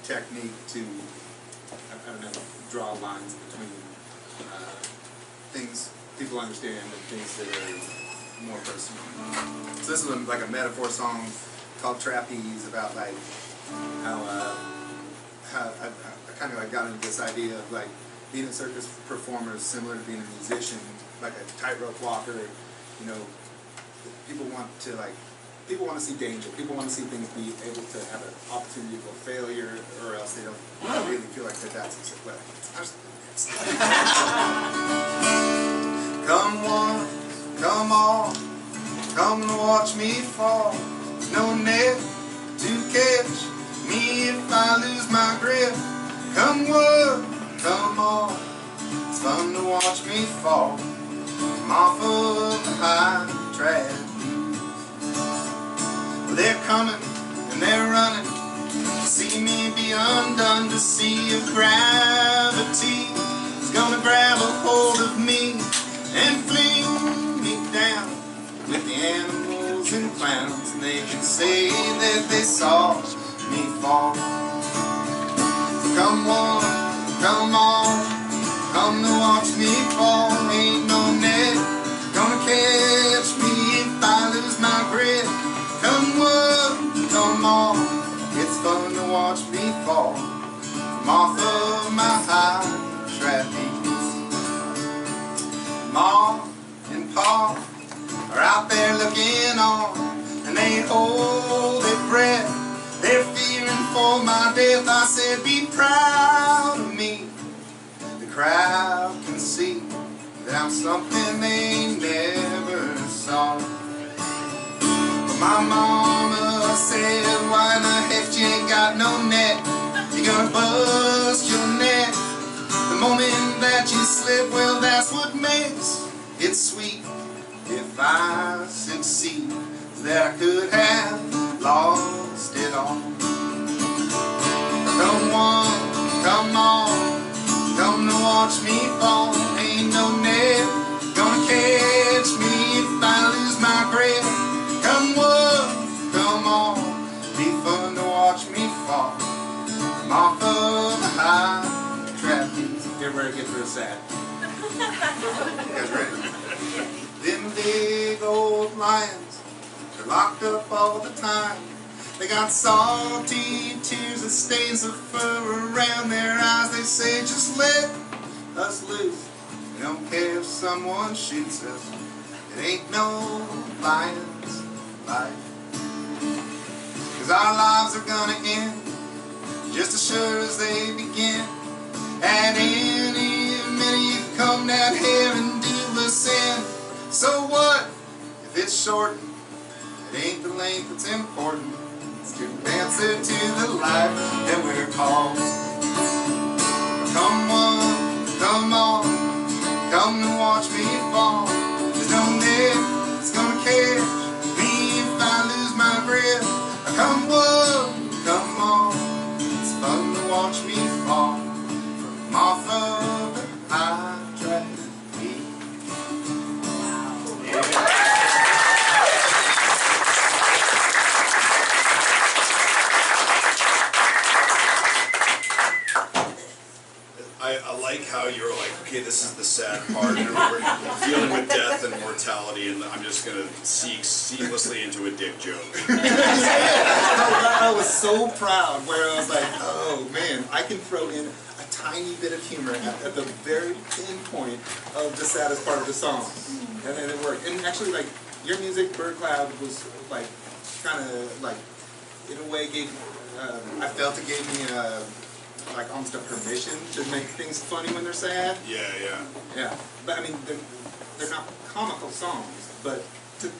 technique to I don't know, draw lines between things people understand and things that are more personal. So this is like a metaphor song called Trapeze, about like how I kind of like got into this idea of like being a circus performer is similar to being a musician, like a tightrope walker. You know, people want to see danger. People want to see things be able to have an opportunity for failure, or else they don't really feel like they're that successful. Come one, come all, come and watch me fall. No net to catch me if I lose my grip. Come one, come all, it's fun to watch me fall. I'm off of the high track. They're coming and they're running to see me be undone, to see if gravity is gonna grab a hold of me and fling me down with the animals and clowns, and they can say that they saw me fall. So come on, come on, come to watch me fall. Ain't no net gonna catch me if I lose my grip. Come one, come on, it's fun to watch me fall from off of my high trapeze. Ma and Pa are out there looking on, and they hold their breath. They're fearing for my death. I said, be proud of me. The crowd can see that I'm something they never saw. My mama said, why in the heck you ain't got no net? You're gonna bust your neck the moment that you slip. Well, that's what makes it sweet. If I succeed, that I could have lost it all. Come on, come on, come to watch me fall. Ain't no net gonna catch me if I lose my grip. Come on, come on, be fun to watch me fall. I'm off of the high trapeze. Everybody gets real sad. You guys ready? Them big old lions, they're locked up all the time. They got salty tears and stains of fur around their eyes. They say, just let us loose. We don't care if someone shoots us. It ain't no lion's life. 'Cause our lives are gonna end just as sure as they begin. At any minute you come down here and do us in. So what if it's shortened? It ain't the length that's important. It's to answer to the life that we're called. Come on, come on, come and watch me fall. There's no net that's gonna catch me if I lose my grip. Come on, come on, it's fun to watch me fall from off of the high track. I like how you're like, okay, this is the sad part, and we're dealing with death and mortality, and I'm just gonna seek seamlessly into a dick joke. I was so proud, where I was like, oh man, I can throw in a tiny bit of humor at the very pinpoint of the saddest part of the song, and then it worked. And actually, like, your music, Bird Cloud, was like kind of like, in a way, gave I felt it gave me like almost a permission to make things funny when they're sad. Yeah, yeah. Yeah, but I mean, they're not comical songs, but to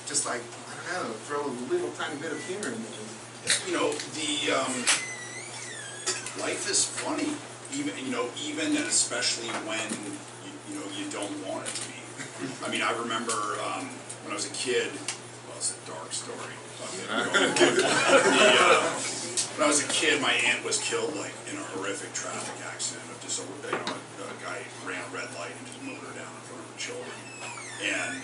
just like, I don't know, throw a little tiny bit of humor in there. You know, the life is funny, even and especially when you don't want it to be. I mean, I remember when I was a kid. Well, it's a dark story. when I was a kid, my aunt was killed like in a horrific traffic accident. Just a guy ran a red light and just mowed her down in front of her children. And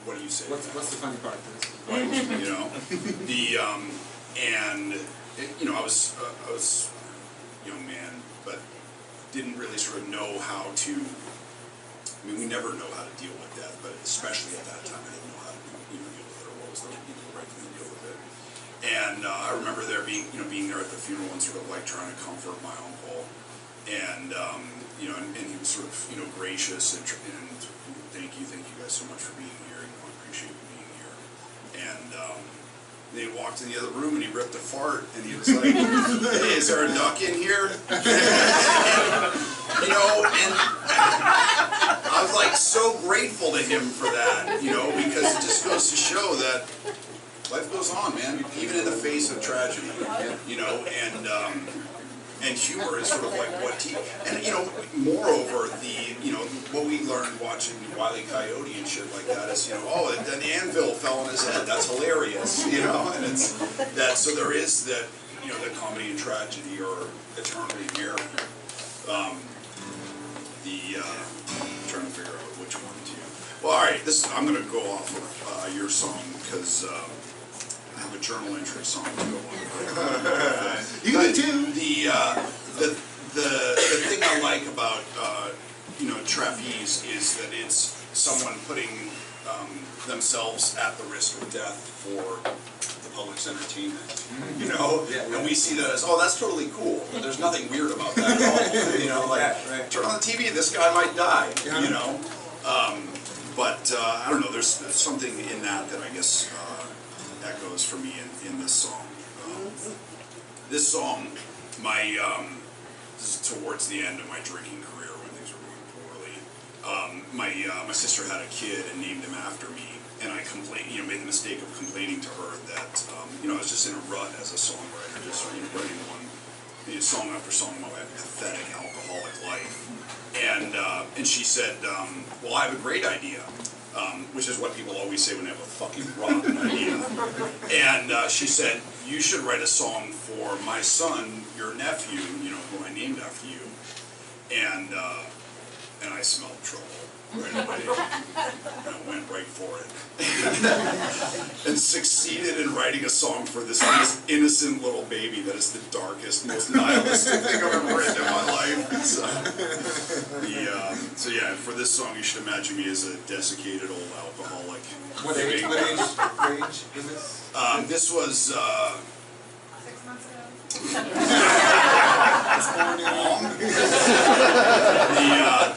what do you say? What's the funny part of this? You know, I was a young man, but didn't really sort of know how to. I mean, we never know how to deal with death, but especially at that time, I didn't know how to deal with it, or what was the right thing to deal with it. And I remember being there at the funeral and sort of like trying to comfort my uncle, and and he was sort of gracious and thank you guys so much for being here. I appreciate you being here. And then he walked in the other room and he ripped a fart and he was like, "Hey, is there a duck in here?" And I was like so grateful to him for that, because it just goes to show that life goes on, man, even in the face of tragedy, and humor is sort of like moreover, what we learned watching Wile E. Coyote and shit like that is, an anvil fell on his head, that's hilarious, and it's that, so there is that, the comedy and tragedy are eternally American. I'm trying to figure out which one to. Well, all right, I'm going to go off of your song because I have a journal entry song to go on. You do too. The thing I like about trapeze is that it's someone putting themselves at the risk of death for the public's entertainment. And we see that as, that's totally cool. There's nothing weird about that at all. Turn on the TV, this guy might die. But I don't know. There's something in that I guess echoes for me in this song. This song, this is towards the end of my drinking career when things were going poorly. My sister had a kid and named him after me, and I made the mistake of complaining to her that I was just in a rut as a songwriter, just writing song after song about my pathetic alcoholic life. And she said, well, I have a great idea. Which is what people always say when they have a fucking rotten idea. And she said, you should write a song for my son, your nephew, who I named after you. And I smelled trouble right away. And I went right for it. And succeeded in writing a song for this innocent little baby that is the darkest, most nihilistic thing I've ever written in my life. So yeah, for this song you should imagine me as a desiccated old alcoholic. What age is this? This was 6 months ago.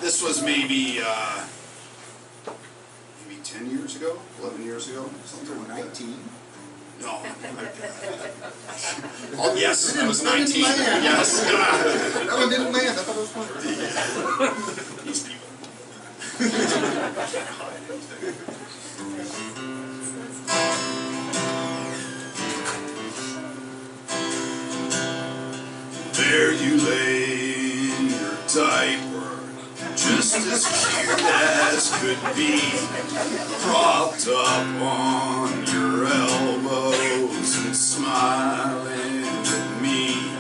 this was maybe 10 years ago, 11 years ago, something like 19? that. No. Oh yes, I was 19. Yes. That one didn't land. I thought it was funny. These people. There you lay in your diaper, just as cute as could be, propped up on your elbows and smiling at me.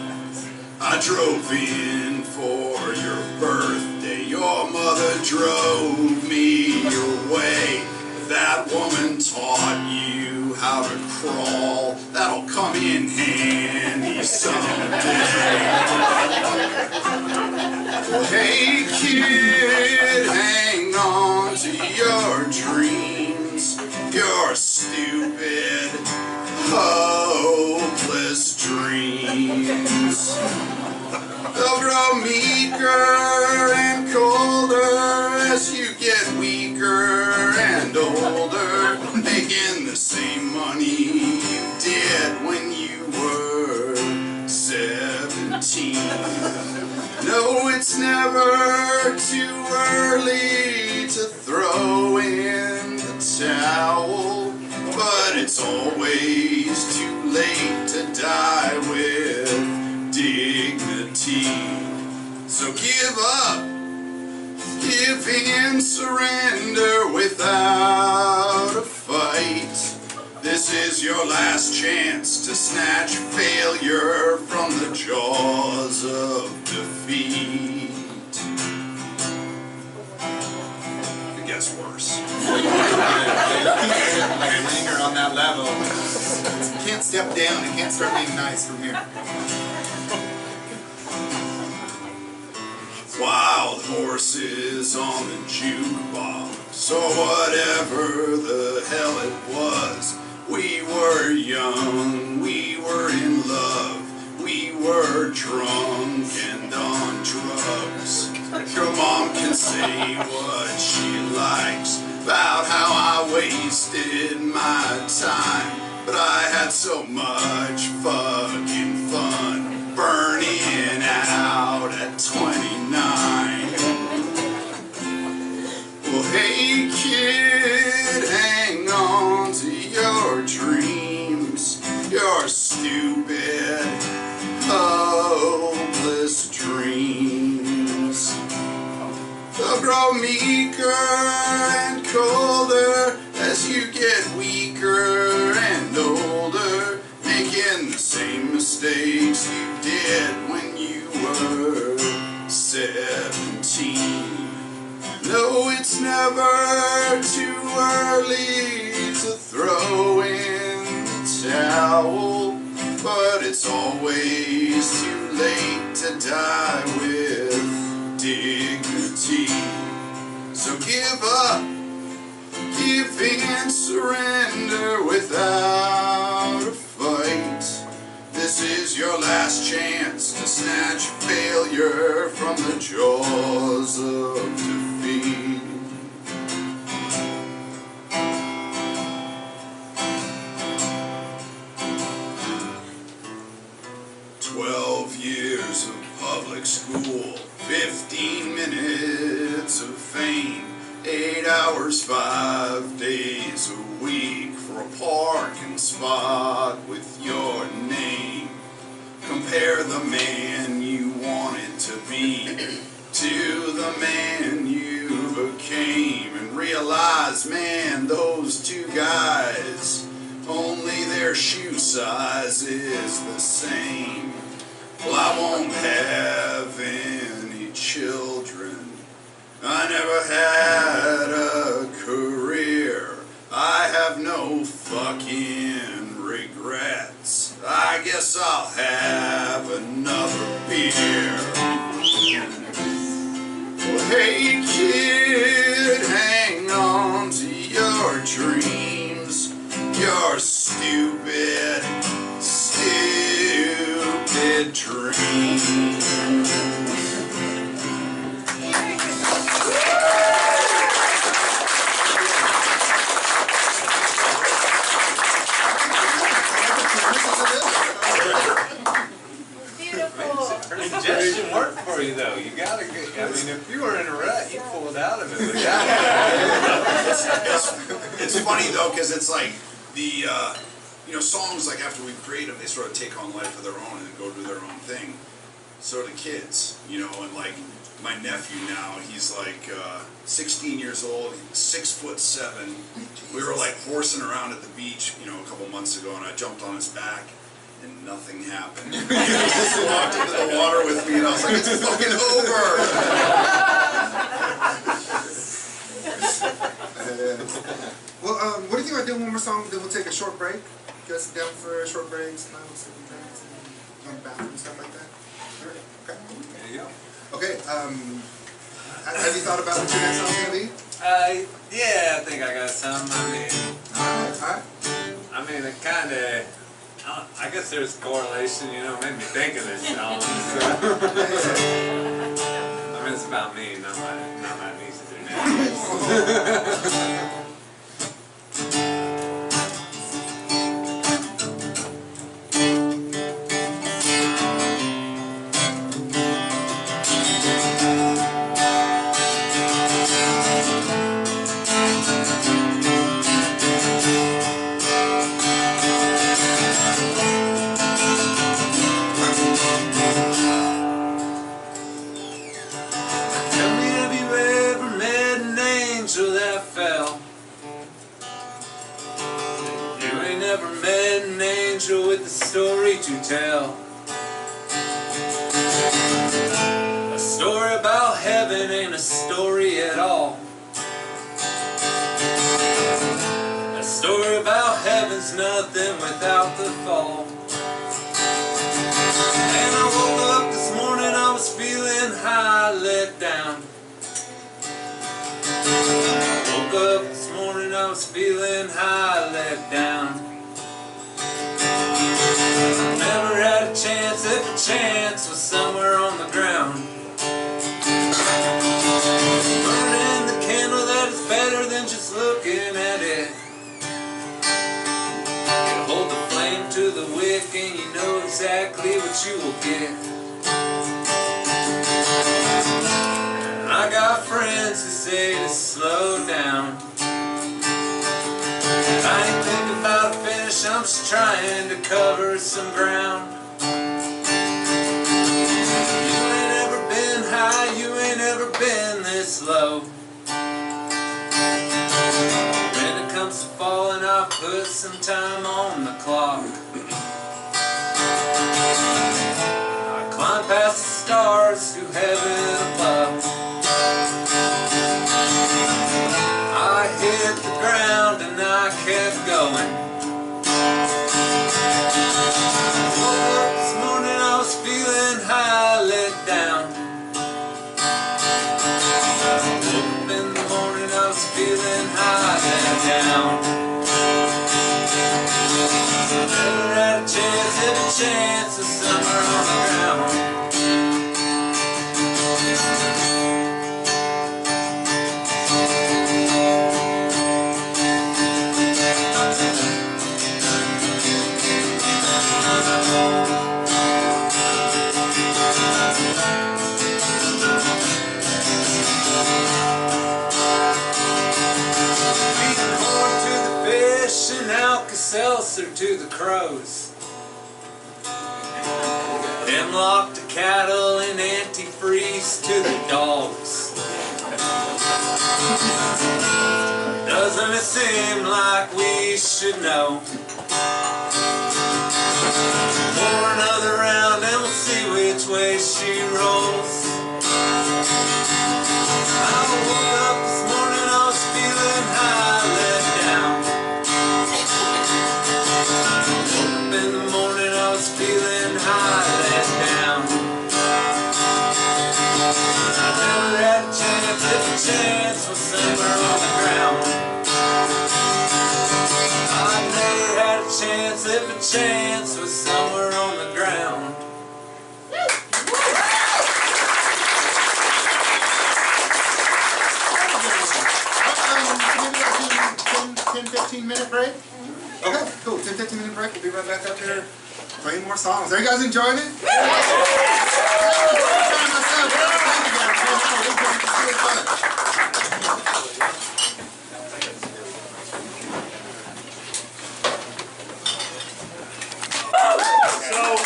I drove in for your birthday, your mother drove me your way. That woman taught you how to crawl, that'll come in handy someday. Hey kid, hang on to your dreams, your stupid, hopeless dreams. They'll grow meeker and colder as you get weaker and older, making the same money you did when you were 17. No, it's never too early to throw in the towel, but it's always too late to die with dignity. So give up, give in, surrender without a fight. This is your last chance to snatch failure from the jaws of defeat. It gets worse. Like linger on that level. You can't step down. It can't start being nice from here. Wild horses on the jukebox, or whatever the hell it was. We were young, we were in love, we were drunk and on drugs. Your mom can say what she likes about how I wasted my time, but I had so much fucking fun burning out at 29. Well, hey kid, hang on to your dreams, your stupid, hopeless dreams. They'll grow meeker and colder as you get weaker and older, making the same mistakes you did when you were 17. No, it's never too early to throw in the towel, but it's always too late to die with dignity. So give up, give in, surrender without a fight. This is your last chance to snatch failure from the jaws of defeat. Years of public school, 15 minutes of fame, 8 hours, 5 days a week for a parking spot with your name. Compare the man you wanted to be to the man you became, and realize, man, those two guys, only their shoe size is the same. Well, I won't have any children. I never had a career. I have no fucking regrets. I guess I'll have another beer. Well, hey kid, hang on to your dreams, your stupid dreams. Ingestion worked for you though. You gotta get, I mean, if you were in a rut, you pulled out of it. It's funny though, because it's like the you know, songs, like after we create them, they sort of take on life of their own and go do their own thing. So do kids, you know, and like my nephew now, he's like 16 years old, 6'7". We were like horsing around at the beach, you know, a couple months ago, and I jumped on his back, and nothing happened. He just walked into the water with me, and I was like, it's fucking over! Well, what do you think about doing one more song, then we'll take a short break? You guys sit down for a short break, smile, sit and dance, and go to the bathroom, stuff like that? Sure. Okay. There you go. Okay, have you thought about what your next song's gonna be? Yeah, I think I got some. Alright. I mean, it kind of, I guess there's correlation, you know, made me think of this song. So. I mean, it's about me, not my nieces or nephews. Tell me, have you ever met an angel that fell heaven ain't a story at all. A story about heaven's nothing without the fall. And I woke up this morning, I was feeling high, let down. Woke up this morning, I was feeling high, let down. Never had a chance if a chance was somewhere on the ground. Burning the candle that is better than just looking at it. You hold the flame to the wick and you know exactly what you will get. I got friends who say to slow down. I ain't thinking about a finish, I'm just trying to cover some ground. You ain't ever been high, you ain't ever been this low. When it comes to falling, I'll put some time on the clock. I climb past the stars to heaven above. I hit the ground and I kept going. Woke up this morning, I was feeling high, let down. Woke up in the morning, I was feeling high, let down. Never had a chance, if a chance was somewhere on the ground. Seltzer to the crows. Hemlock to cattle and antifreeze to the dogs. Doesn't it seem like we should know? Pour another round and we'll see which way she rolls. I woke up this morning, I was feeling high, let down. In the morning I was feeling high, let down. I never had a chance if a chance was somewhere on the ground. I never had a chance if a chance was somewhere on the ground. Maybe 10-15-minute break? Okay, cool. 10-15-minute break. We'll be right back up here playing more songs. Are you guys enjoying it? So,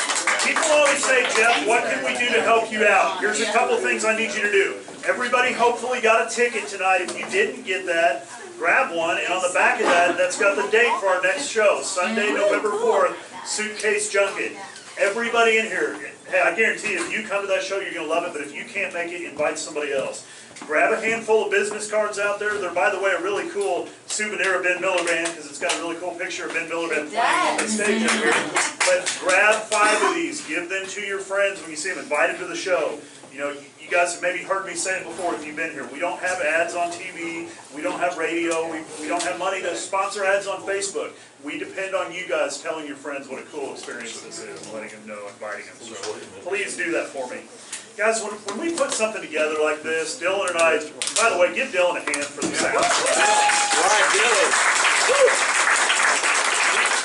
people always say, Jeff, what can we do to help you out? Here's a couple things I need you to do. Everybody hopefully got a ticket tonight. If you didn't get that, grab one, and on the back of that, that's got the date for our next show, Sunday, November 4th, Suitcase Junket. Everybody in here, hey, I guarantee you, if you come to that show, you're going to love it, but if you can't make it, invite somebody else. Grab a handful of business cards out there. They're, by the way, a really cool souvenir of Ben Miller Band, because it's got a really cool picture of Ben Miller Band playing on the stage up here. But grab 5 of these, give them to your friends when you see them, invite them to the show. You know, you guys have maybe heard me say it before if you've been here. We don't have ads on TV. We don't have radio. We don't have money to sponsor ads on Facebook. We depend on you guys telling your friends what a cool experience this is and letting them know, inviting them. So please do that for me. Guys, when we put something together like this, Dylan and I, by the way, give Dylan a hand for the sound. Right, Dylan.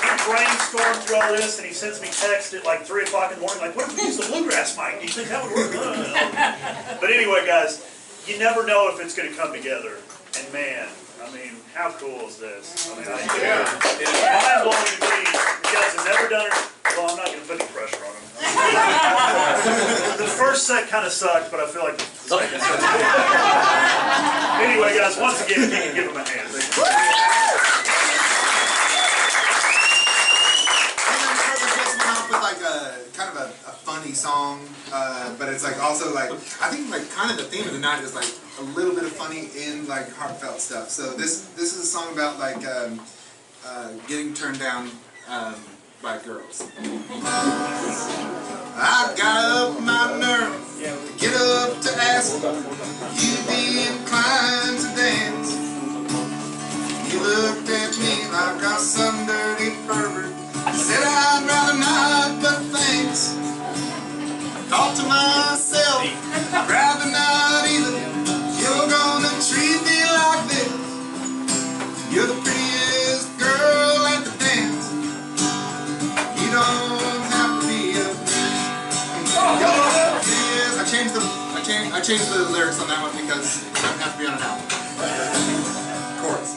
We brainstormed through all this, and he sends me text at like 3 o'clock in the morning, like, what if we use the bluegrass mic? Do you think that would work? But anyway, guys, you never know if it's going to come together. And man, I mean, how cool is this? I mean, it's mind-blowing to me. You guys have never done it. Well, I'm not going to put any pressure on them. The first set kind of sucked, but I feel like the second set. Anyway, guys, once again, you can give them a hand. With like a kind of a funny funny song, but it's like also like, I think like kind of the theme of the night is like a little bit of funny in like heartfelt stuff. So this is a song about like getting turned down by girls. I got up my nerve to get up to ask you be inclined to dance. You looked at me like I was some dirty pervert. Said I'd rather not, but thanks. Thought to myself, rather not either. You're gonna treat me like this. You're the prettiest girl at the dance. You don't have to be a I changed the lyrics on that one because it doesn't have to be on an album. Chorus.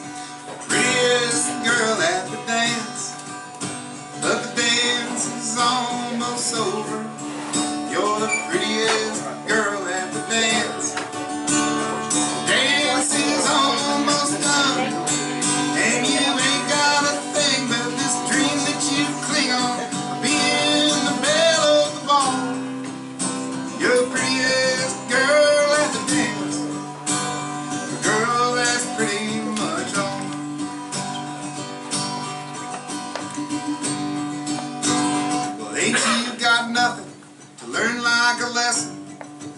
Prettiest girl at the dance, but the dance is almost over. You're the prettiest girl at the dance. Dance is almost done, and you ain't got a thing but this dream that you cling on, being the belle of the ball. You're the prettiest girl at the dance, the girl that's pretty much all. Well, ain't you got nothing to learn like a lesson?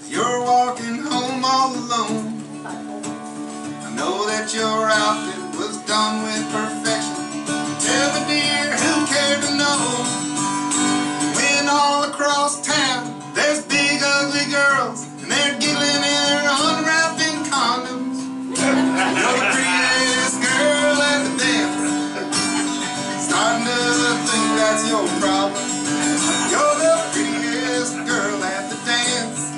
You're walking home all alone. I know that your outfit was done with perfection. Tell me, dear, who cared to know? When all across town there's big ugly girls, and they're giggling and they're unwrapping condoms. You're the prettiest girl at the dance. Starting to think that's your problem. You're the prettiest girl at the dance,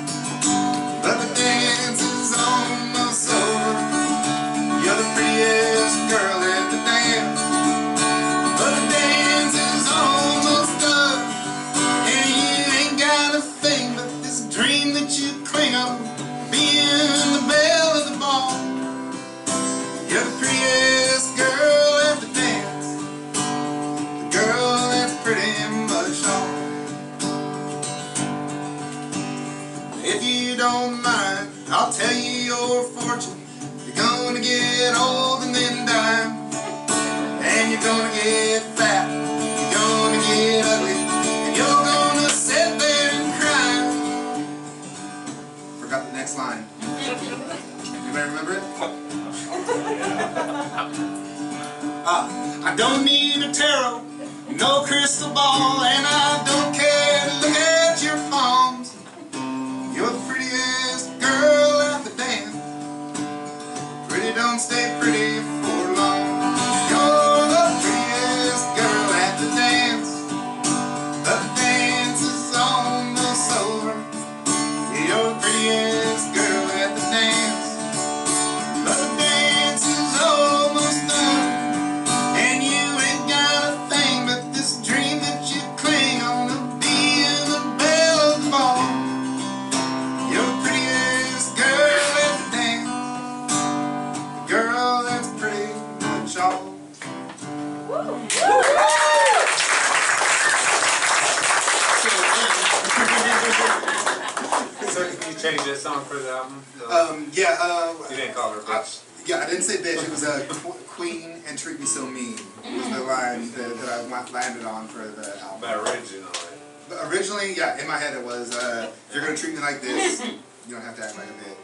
but the dance is almost over. You're the prettiest girl at the dance, but the dance is almost done, and you ain't got a thing but this dream that you cling on, being the belle of the ball. You're the prettiest girl at the dance, the girl that's pretty much all. If you don't mind, I'll tell you your fortune. You're gonna get old and then die, and you're gonna get fat, you're gonna get ugly, and you're gonna sit there and cry. Forgot the next line. Anybody remember it? I don't need a tarot, no crystal ball, and I don't care to look at your palms. You're the prettiest girl at the dance. Pretty don't stay pretty for long. You're the prettiest girl at the dance, but the dance is almost over. You're the prettiest girl at the dance, but the dance is almost done, and you ain't got a thing but this dream that you cling on of being the belle of the ball. You're the prettiest girl at the dance, the girl that's pretty much all. So can you change that song for the album? You didn't call her bitch. Yeah, I didn't say bitch. It was Queen and Treat Me So Mean. It was the line that I landed on for the album. But originally. But originally, yeah, in my head it was, if you're going to treat me like this, you don't have to act like a bitch.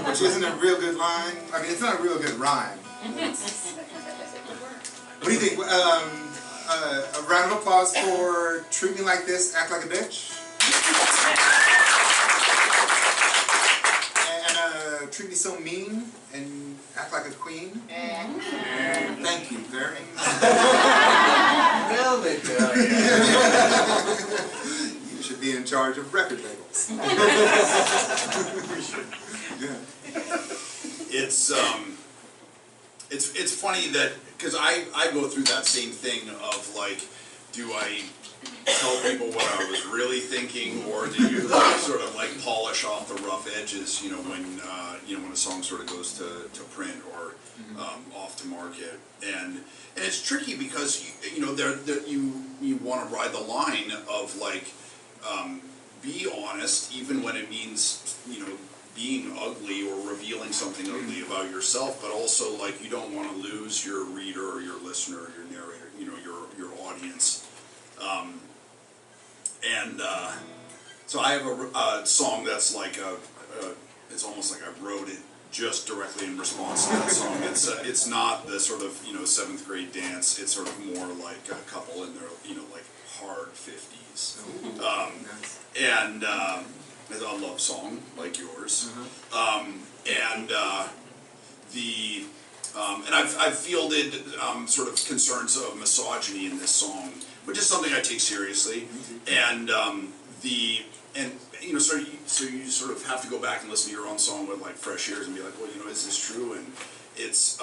Which isn't a real good line. I mean, it's not a real good rhyme. What do you think? A round of applause for Treat Me Like This, Act Like a Bitch. And Treat Me So Mean and Act Like a Queen. Thank you very much. Well, they tell you. You should be in charge of record labels. Yeah. It's funny that, because I go through that same thing of like, do I tell people what I was really thinking, or do you like, sort of like polish off the rough edges, when a song sort of goes to print or off to market, and it's tricky because you want to ride the line of like be honest, even when it means, being ugly or revealing something ugly about yourself, but also like you don't want to lose your reader or your listener or your narrator, your audience. So I have a song that's like it's almost like I wrote it just directly in response to that song. It's not the sort of 7th grade dance. It's sort of more like a couple in their like hard 50s. It's a love song like yours. And I've fielded sort of concerns of misogyny in this song, which is something I take seriously. And so you sort of have to go back and listen to your own song with like fresh ears and be like, well, is this true? And it's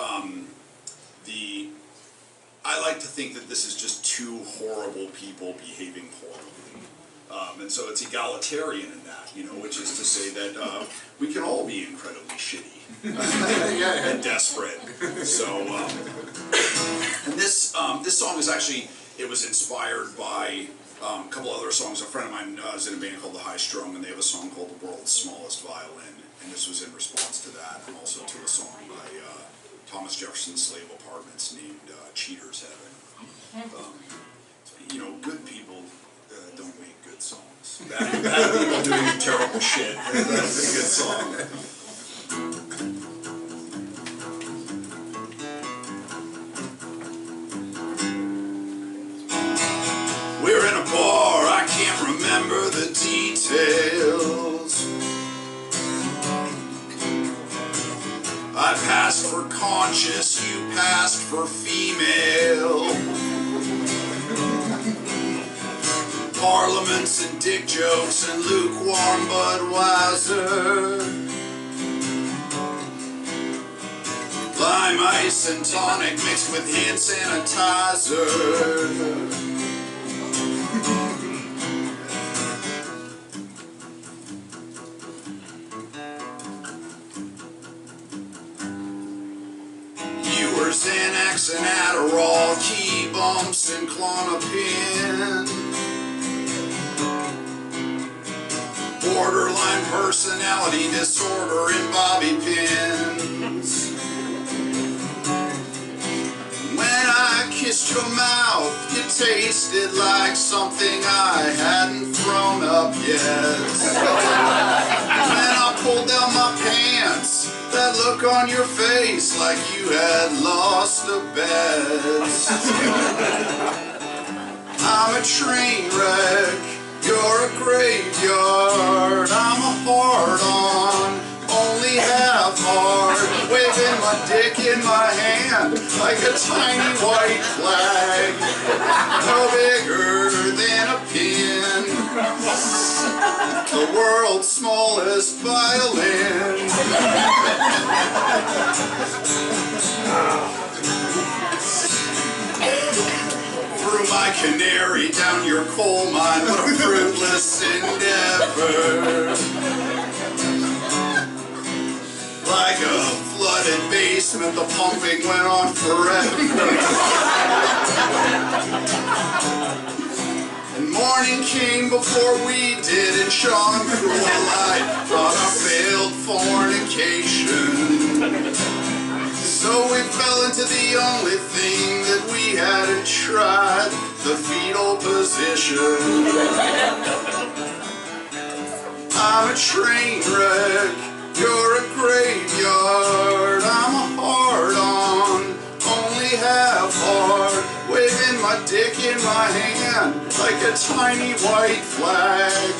I like to think that this is just two horrible people behaving horribly. And so it's egalitarian in that, which is to say that we can all be incredibly shitty and desperate. So, and this song is actually, it was inspired by a couple other songs. A friend of mine is in a band called The High Strung, and they have a song called The World's Smallest Violin, and this was in response to that, and also to a song by Thomas Jefferson's Slave Apartments named Cheater's Heaven. Good people don't make good songs. Bad people doing terrible shit. That's a good song. We're in a bar, I can't remember the details. I passed for conscious, you passed for female. Parliaments and dick jokes and lukewarm Budweiser. Lime ice and tonic mixed with hand sanitizer. Xanax and Adderall, key bumps and Klonopin. Borderline personality disorder and bobby pins. When I kissed your mouth, you tasted like something I hadn't thrown up yet. When I pulled down my pants, that look on your face like you had lost a bet. I'm a train wreck, you're a graveyard. I'm a hard-on, only half hard, waving my dick in my hand like a tiny white flag, no bigger than a pin. The world's smallest violin. Threw my canary down your coal mine, what a fruitless endeavor. Like a flooded basement, the pumping went on forever. And morning came before we did, and shone through a light on our failed fornication. So we fell into the only thing that we hadn't tried, the fetal position. I'm a train wreck, you're a graveyard. I'm a hard-on, only half hard, waving my dick in my hand like a tiny white flag,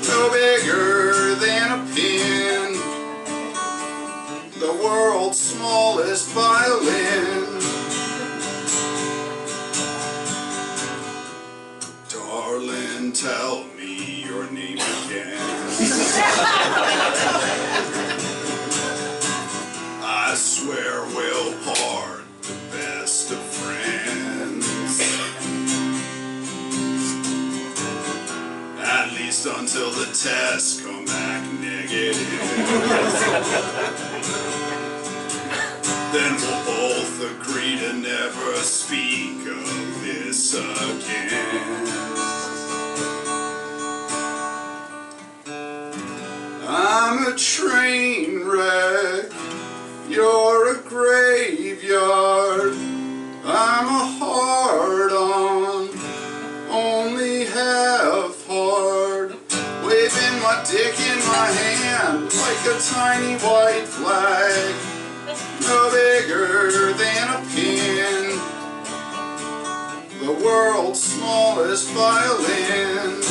no bigger than a pin. The world's smallest violin. Darling, tell me your name again. I swear we'll part the best of friends. At least until the tests come back negative. Then we'll both agree to never speak of this again. I'm a train wreck. You're a graveyard. I'm a hard-on, only half hard. Waving my dick in my hand like a tiny white flag. No bigger than a pin. The world's smallest violin.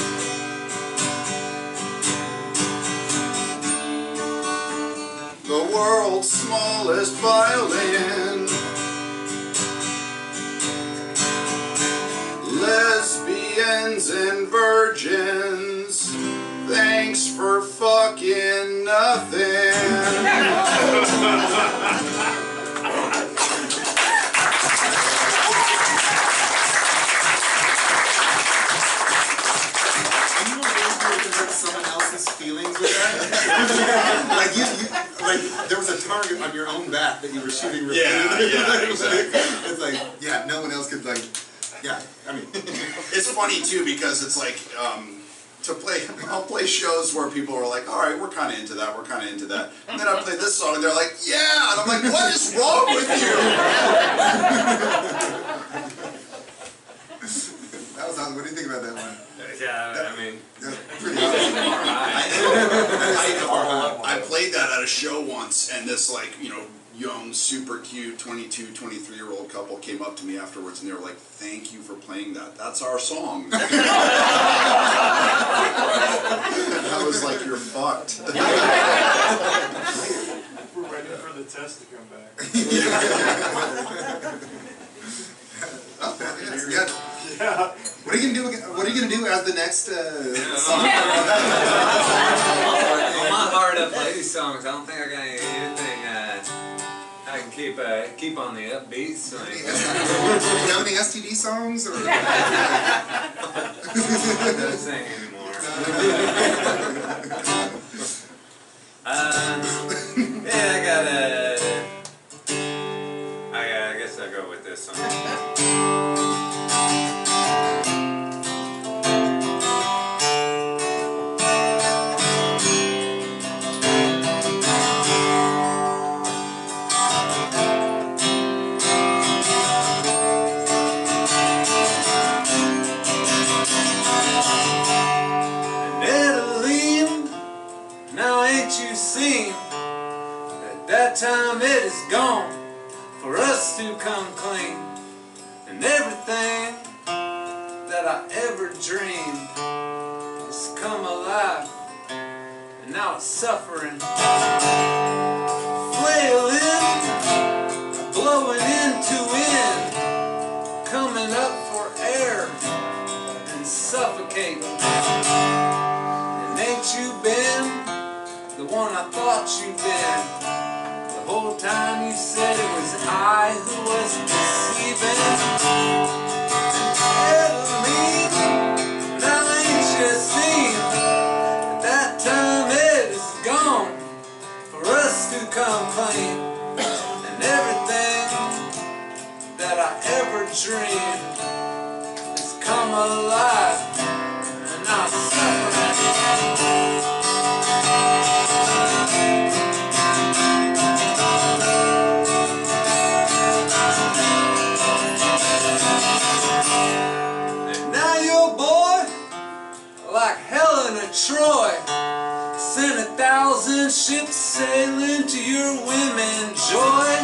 The world's smallest violin. Lesbians and virgins, thanks for fucking nothing. Someone else's feelings with that? like there was a target on your own back that you were shooting repeatedly. Yeah, exactly. It's like, yeah, no one else could yeah, I mean. It's funny too because it's like, I'll play shows where people are like, all right, we're kind of into that, we're kind of into that. And then I play this song and they're like, yeah! And I'm like, what is wrong with you? That was awesome. What do you think about that one? Yeah, I mean, Pretty awesome. I played that at a show once, and this young, super cute 22, 23-year-old couple came up to me afterwards, and they were like, "Thank you for playing that. That's our song." I was like, "You're fucked." We're ready for the test to come back. Yeah. Yeah. What are you gonna do as the next song? on my hard up lady songs, I don't think I got anything I can keep on the upbeat swing. Do you have any STD songs or? I don't sing anymore. Yeah, I guess I'll go with this song. That time it is gone for us to come clean, and everything that I ever dreamed has come alive, and now it's suffering, flailing, blowing into wind, coming up for air and suffocating. And ain't you been the one I thought you'd been? The whole time you said it was I who was deceiving. Now ain't you seen that time it is gone for us to come clean, and everything that I ever dreamed has come alive, and I'm suffering. Like Helen of Troy, sent 1,000 ships sailing to your women joy.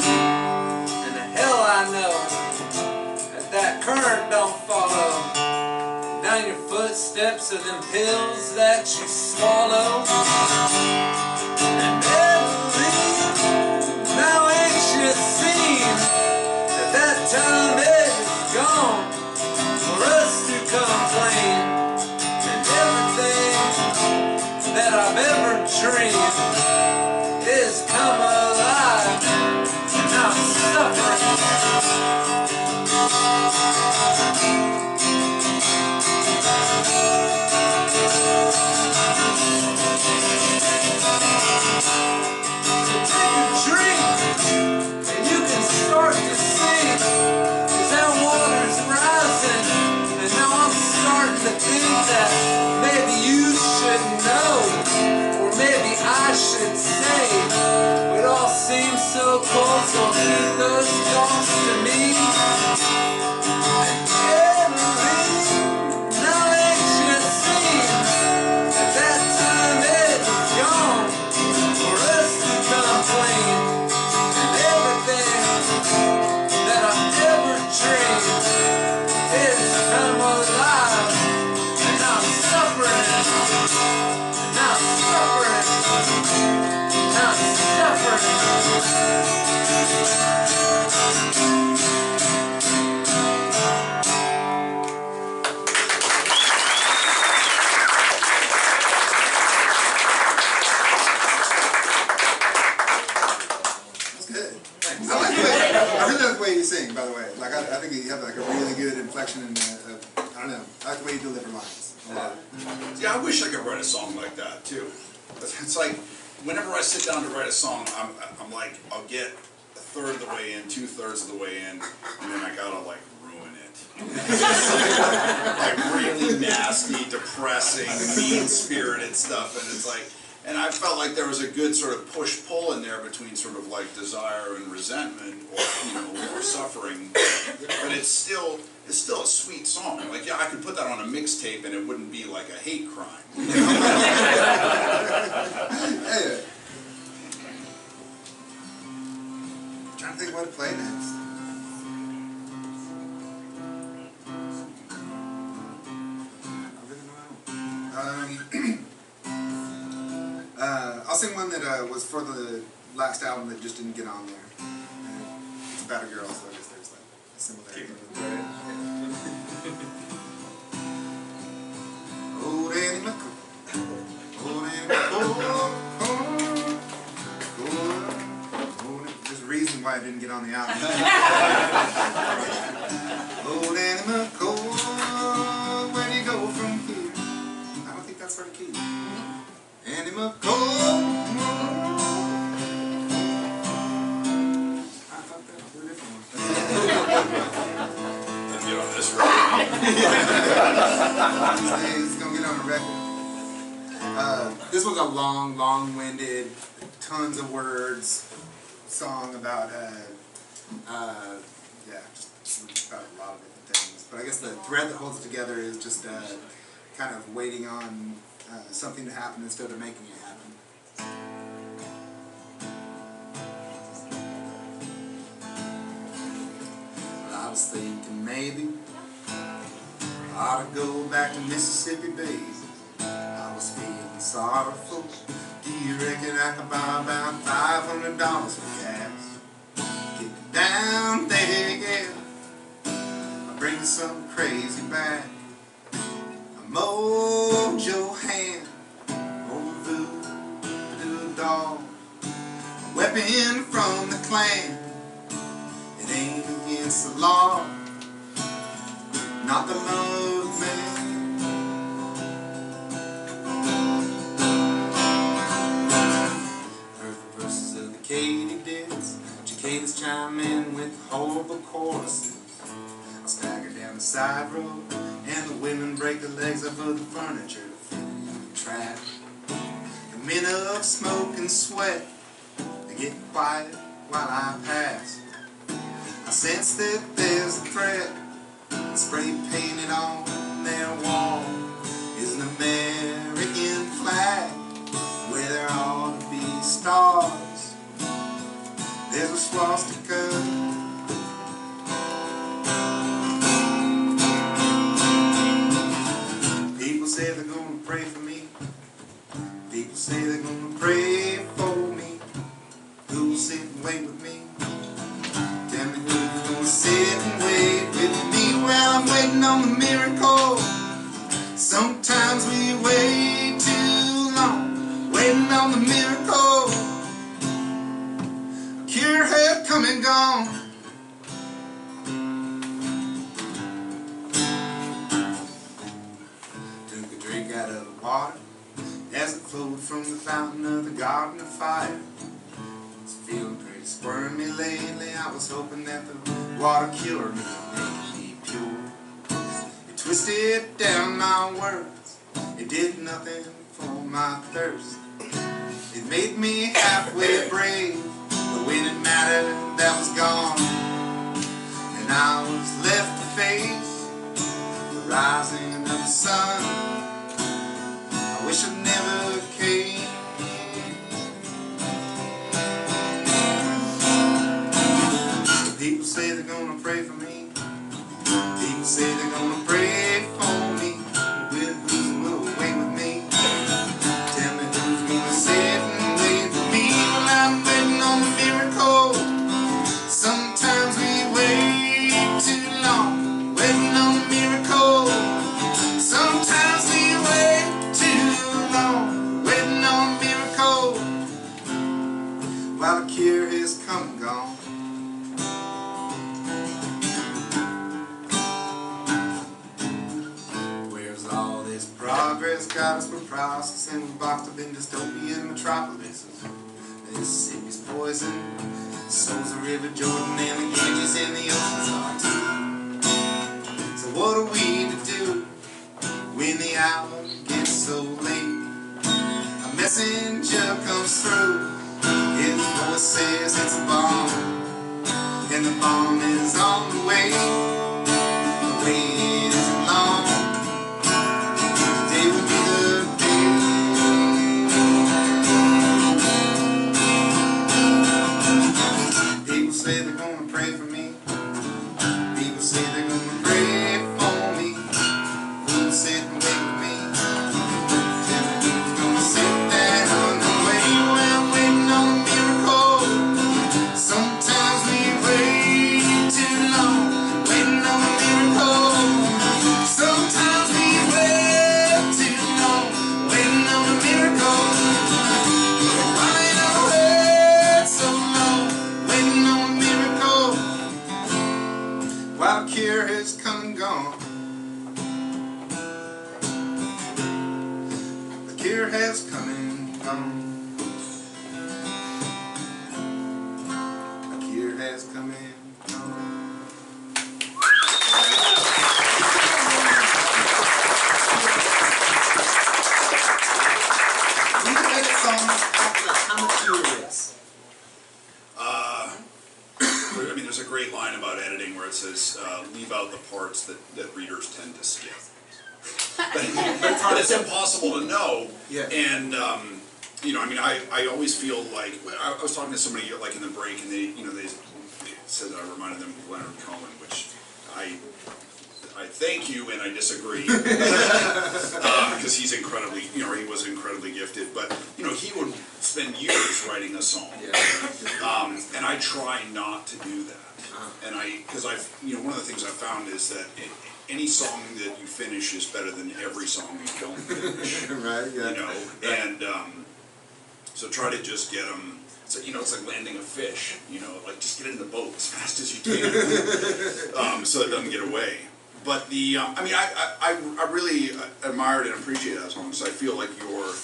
And the hell I know that current don't follow down your footsteps of them pills that you swallow. And now ain't you seen that time is gone for us to complain? That I've ever dreamed is come alive, and I'm suffering. So take a drink, and you can start to sing, 'cause that water's rising, and now I'm starting to think that maybe you should know, or maybe I should. so cold, so keep those thoughts to me. Sing, by the way. Like I think you have like a really good inflection and I don't know. I like the way you deliver lines. Yeah, I wish I could write a song like that too. It's like whenever I sit down to write a song, I'm like I'll get a third of the way in, 2/3 of the way in, and then I gotta like ruin it. Like really nasty, depressing, mean-spirited stuff, and it's like. And I felt like there was a good sort of push-pull in there between sort of like desire and resentment, or or suffering. But it's still a sweet song. Like yeah, I could put that on a mixtape and it wouldn't be like a hate crime. Yeah. I'm trying to think what to play next. I'll sing one that was for the last album that just didn't get on there. It's about a girl, so I guess there's like a similarity. Old Annie McCool. Old Annie McCool. There's a reason why I didn't get on the album. Old Annie McCool, where do you go from here? I don't think that's for the key. Annie McCool. I thought that was a different one. Let's get on this record. It's gonna get on the record. This was a long-winded, tons of words song about yeah, just about a lot of different things. But I guess the thread that holds it together is just kind of waiting on something to happen instead of making it happen. I was thinking maybe I ought to go back to Mississippi, baby. I was feeling sorrowful. Do you reckon I could buy about $500 for gas? Get it down there, yeah. I'll bring you something crazy back. Mojo hand, old voodoo doll, a weapon from the clan. It ain't against the law, not the love man. Heard the verses of the katydids, cicadas chime in with horrible choruses. I stagger down the side road, and the women break the legs off of the furniture to fit in the trap. The men of smoke and sweat, they get quiet while I pass. I sense that there's a threat, and spray painted on their wall is an American flag where there ought to be stars. There's a swastika. People say they're gonna pray for me. People say they're gonna pray for me. Who'll sit and wait with me? Tell me who's gonna sit and wait with me? Well, I'm waiting on the miracle. Sometimes we wait too long, waiting on the miracle. A cure had come and gone. Out of the water as it flowed from the fountain of the garden of fire. It's feeling pretty squirmy lately. I was hoping that the water cured me and made me pure. It twisted down my words. It did nothing for my thirst. It made me halfway brave, but when didn't matter, that was gone. And I was left to face the rising of the sun. I wish it never came. People say they're gonna pray for me. People say they're gonna pray for me. With who's will wait with me? Tell me who's gonna sit and wait for me when I'm waiting on the miracle. Sometimes we wait too long, waiting on the miracle. Sometimes we wait too long, waiting on the miracle. While the cure has come and gone. Progress got us from processing, we're boxed up in dystopian metropolises. Mississippi's poison, so's the River Jordan and the Ganges and the oceans are too. So what are we to do when the hour gets so late? A messenger comes through, his voice says it's a bomb, and the bomb is on the way. The wait isn't long. People say they're gonna pray for me. People say they're gonna pray for me. Who'll sit and wait with me? Tell me who's gonna sit down and wait while I'm waiting on a miracle. Sometimes we wait too long, waiting on a miracle. Sometimes we wait too long, waiting on a miracle. Why ain't I wait so long, waiting on a miracle? While the cure has come and gone. The cure has come and gone. The cure has come and gone. We made a song after how much year is? I mean, there's a great line about editing where it says, leave out the parts that readers tend to skip. But it's impossible to know. Yeah. And, you know, I mean, I always feel like, I was talking to somebody like in the break, and they said that I reminded them of Leonard Cohen, which I thank you and I disagree. Because he's incredibly, you know, he was incredibly gifted, but, you know, he would spend years writing a song. And I try not to do that. And because you know, one of the things I found is that any song that you finish is better than every song you don't finish. Right, yeah. You know, and so try to just get them. So, you know, it's like landing a fish. You know, like just get in the boat as fast as you can, so it doesn't get away. But the, I mean, I really admired and appreciated that song. So I feel like your,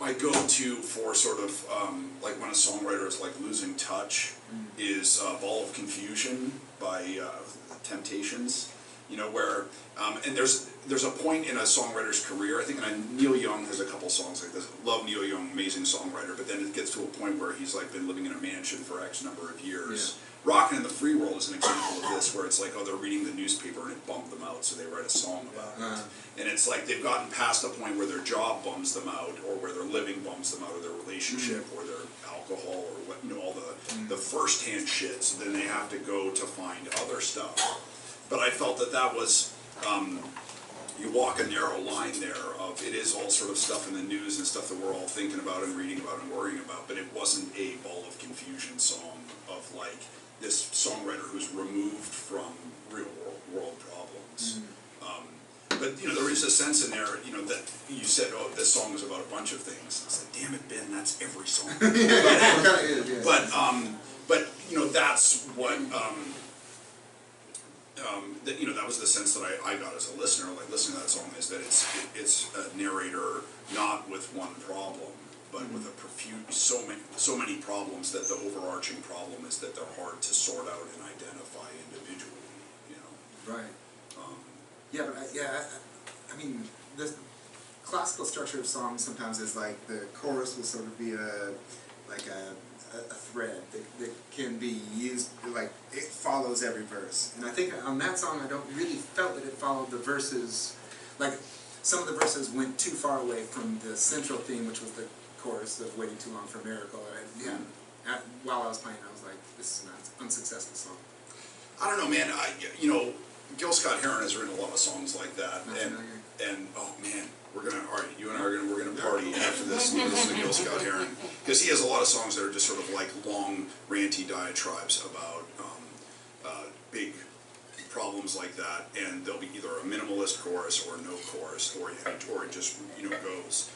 my go-to for sort of like when a songwriter is like losing touch is Ball of Confusion by Temptations. You know, where and there's a point in a songwriter's career. I think Neil Young has a couple songs like this. Love Neil Young, amazing songwriter. But then it gets to a point where he's like been living in a mansion for X number of years. Yeah. Rockin' in the Free World is an example of this, where it's like, oh, they're reading the newspaper and it bummed them out, so they write a song about it. And it's like they've gotten past the point where their job bums them out, or where their living bums them out, or their relationship, or their alcohol, or what, you know, all the first-hand shit. So then they have to go to find other stuff. But I felt that was, you walk a narrow line there of, it is all sort of stuff in the news and stuff that we're all thinking about and reading about and worrying about, but it wasn't a Ball of Confusion song of like this songwriter who's removed from real world problems. But, you know, there is a sense in there, you know, that you said, oh, this song is about a bunch of things. It's like, damn it, Ben, that's every song. But, you know, that's what, that, you know, that was the sense that I got as a listener, like listening to that song, is that it's a narrator not with one problem, but with a profusion, so many problems, that the overarching problem is that they're hard to sort out and identify individually, you know. Right. Yeah, but I mean, classical structure of songs sometimes is like the chorus will sort of be a thread that can be used, like it follows every verse. And I think on that song I don't really felt that it followed the verses, like some of the verses went too far away from the central theme, which was the chorus of Waiting Too Long for a Miracle. While I was playing I was like, this is an unsuccessful song. I don't know, man. You know, Gil Scott-Heron has written a lot of songs like that, and oh man, all right, you and I we're gonna party after this and listen to Gil Scott-Heron, because he has a lot of songs that are just sort of like long ranty diatribes about big problems like that, and there'll be either a minimalist chorus or no chorus, or it just goes,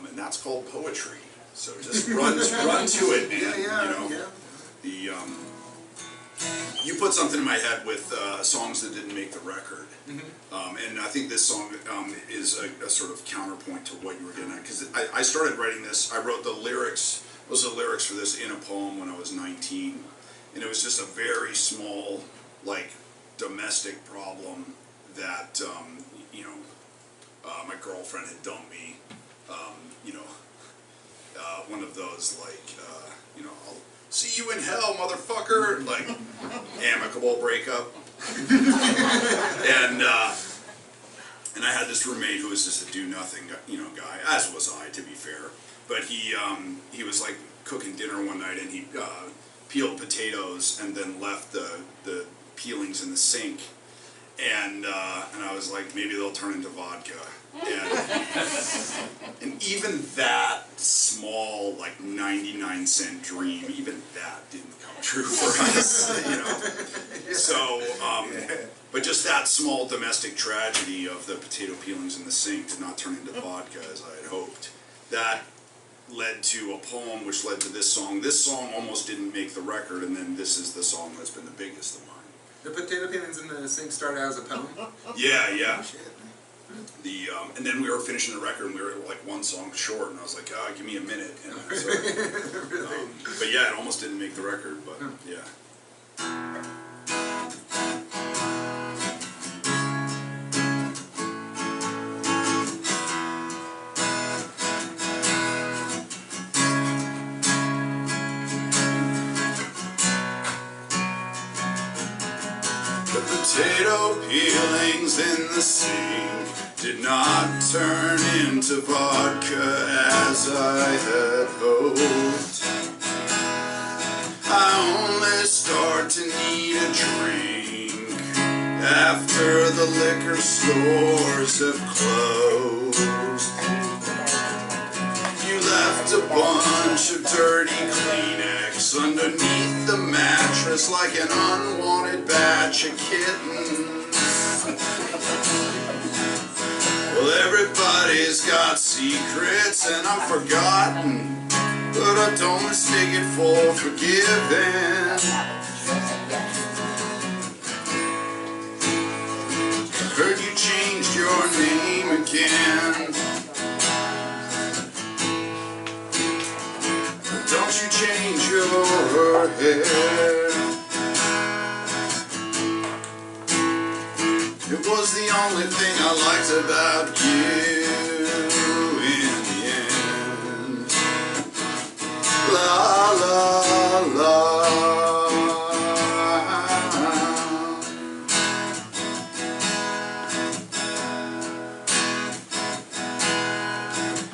and that's called poetry. So just run to it, man. You put something in my head with songs that didn't make the record. And I think this song is a sort of counterpoint to what you were getting at, because I started writing this, I wrote the lyrics for this in a poem when I was 19, and it was just a very small, like, domestic problem that, my girlfriend had dumped me, one of those, like, I'll see you in hell, motherfucker, like, amicable breakup. And I had this roommate who was just a do-nothing, guy, as was I, to be fair. But he was like cooking dinner one night, and he peeled potatoes and then left the peelings in the sink. And I was like, maybe they'll turn into vodka. And even that small, like 99-cent dream, even that didn't come true for us, So, but just that small domestic tragedy of the potato peelings in the sink did not turn into vodka as I had hoped. That led to a poem, which led to this song. This song almost didn't make the record, and then this is the song that's been the biggest of mine. The potato peelings in the sink started out as a poem? Yeah. Oh, shit. And then we were finishing the record, and we were like one song short, and I was like, give me a minute. And so, but yeah, it almost didn't make the record, but yeah. Potato peelings in the sink did not turn into vodka as I had hoped. I only start to need a drink after the liquor stores have closed. You left a bunch of dirty Kleenex underneath the mattress like an unwanted batch of kittens. Well, everybody's got secrets and I'm forgotten, but I don't mistake it for forgiving. I heard you changed your name again. Don't you change your hair. It was the only thing I liked about you in the end. La la la.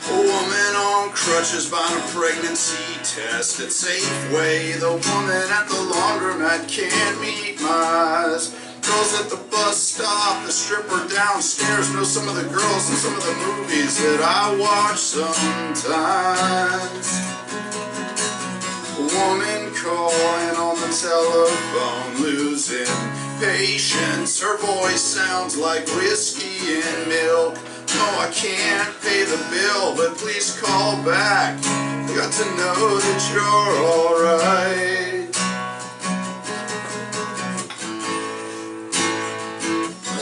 A woman on crutches buying a pregnancy test at Safeway. The woman at the laundromat can't meet my eyes. Girls at the bus stop, the stripper downstairs know some of the girls in some of the movies that I watch sometimes. A woman calling on the telephone, losing patience. Her voice sounds like whiskey and milk. No, I can't pay the bill, but please call back. Got to know that you're alright.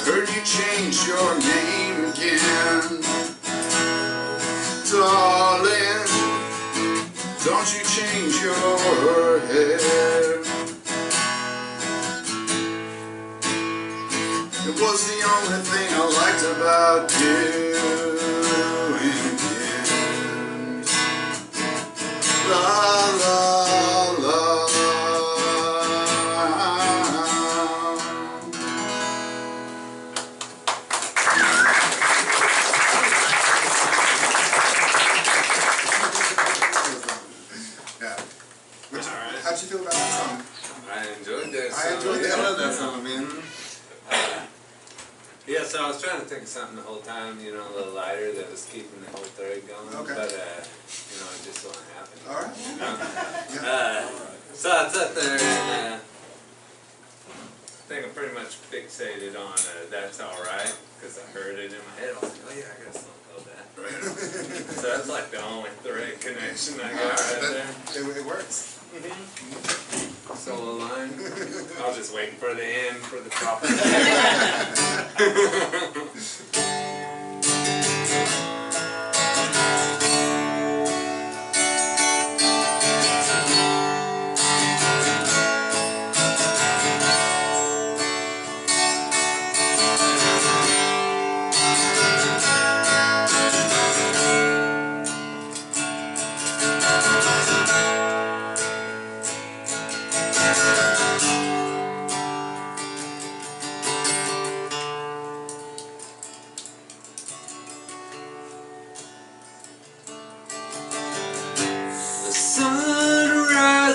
Heard you changed your name again. Darling, don't you change your hair. It was the only thing I liked about you. think of something the whole time, you know, a little lighter that was keeping the whole thread going. Okay. But, you know, it just so happened. All right. So I sat there and I think I'm pretty much fixated on That's Alright, because I heard it in my head. I was like, oh yeah, I got a song called that. Right? So that's like the only thread connection I got right there. It works. Solo line. I was just waiting for the end for the proper.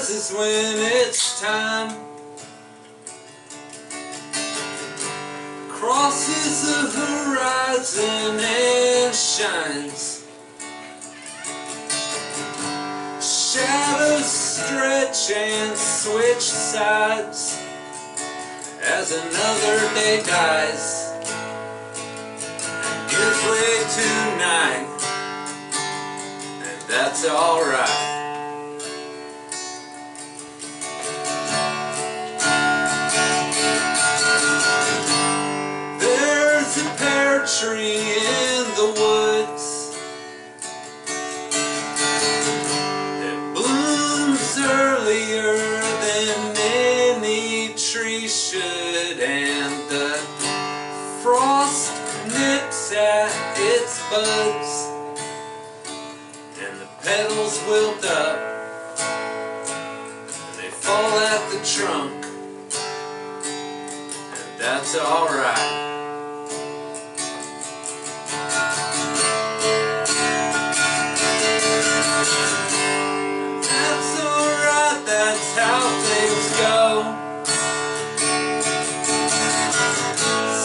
Is when it's time, crosses the horizon and shines, shadows stretch and switch sides as another day dies. Here's way tonight, and that's alright. Tree in the woods that blooms earlier than any tree should, and the frost nips at its buds, and the petals wilt up, and they fall at the trunk, and that's alright. That's how things go.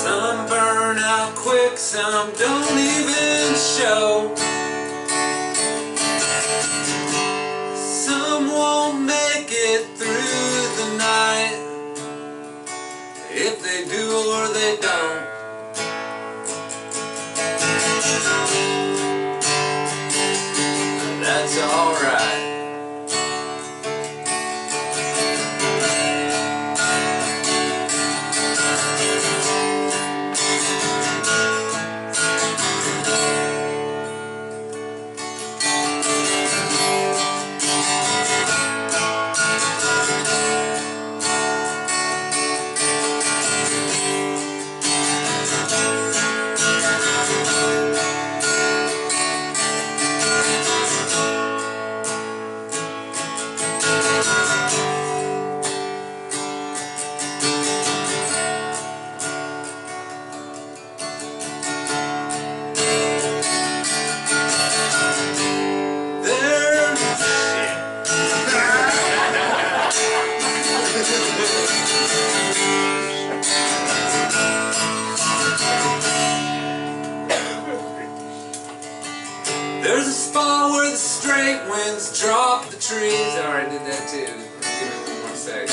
Some burn out quick, some don't even show. Some won't make it through the night. If they do or they don't, that's alright. There's a spot where the straight winds drop the trees. I already did that too. Give me one more second.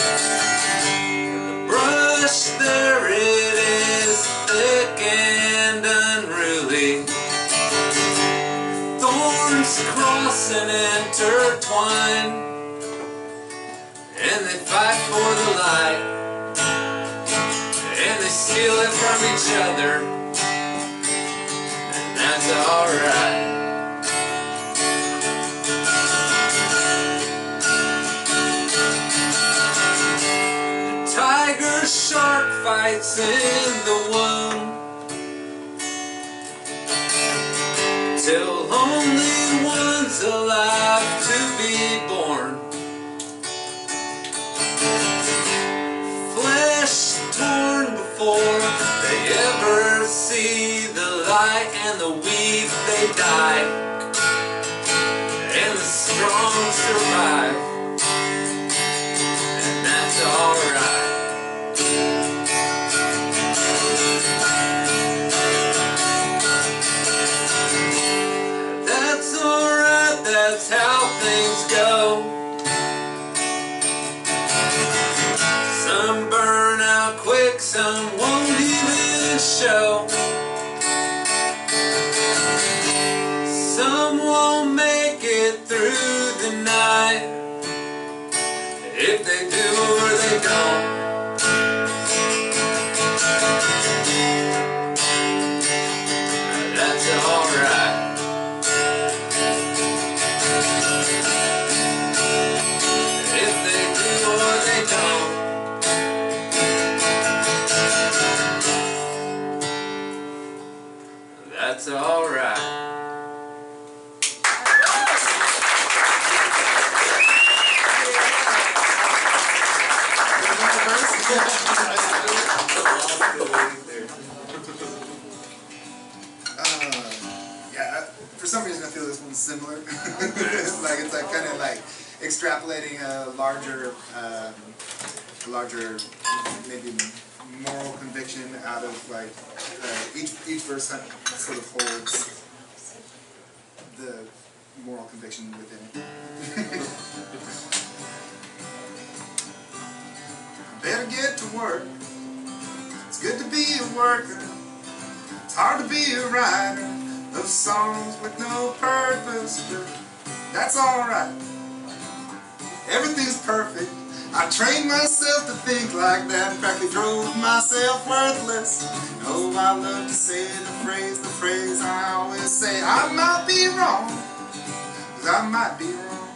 And the brush, there it is, thick and unruly. Thorns cross and intertwine, and they fight for the light, and they steal it from each other, and that's alright. Tiger-shark fights in the womb, till only one's alive to be born. Flesh torn before they ever see the light, and the weak they die, and the strong survive, and that's alright. show. Some won't make it through the night. If they do or they don't, that's alright. If they do or they don't, that's alright. Yeah, for some reason I feel this one's similar. It's like kind of like extrapolating a larger maybe moral conviction out of like each verse sort of holds the moral conviction within it. Better get to work. It's good to be a worker. It's hard to be a writer of songs with no purpose, but that's alright. Everything's perfect. I trained myself to think like that, practically drove myself worthless. Oh, I love to say the phrase I always say. I might be wrong, 'cause I might be wrong.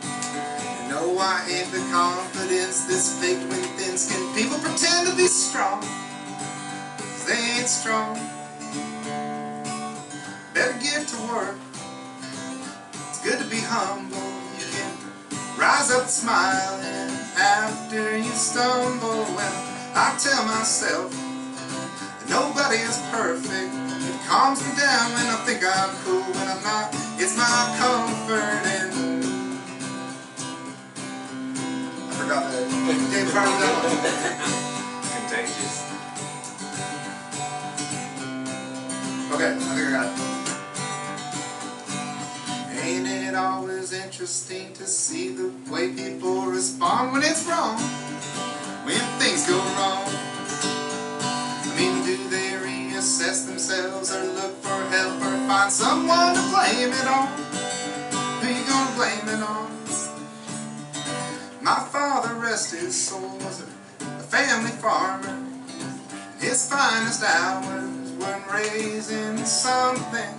And no, I ain't the confidence this fake when thin-skinned people pretend to be strong, 'cause they ain't strong. Better get to work. It's good to be humble. You can rise up smiling after you stumble. Well, I tell myself that nobody is perfect. It calms me down when I think I'm cool. When I'm not, it's my comfort. And I forgot that. David, part of that one. Contagious. Okay, I think I got it. Ain't it always interesting to see the way people respond when it's wrong? When things go wrong? I mean, do they reassess themselves or look for help or find someone to blame it on? Who you gonna blame it on? My father, rest his soul, was a family farmer. His finest hours were raising something.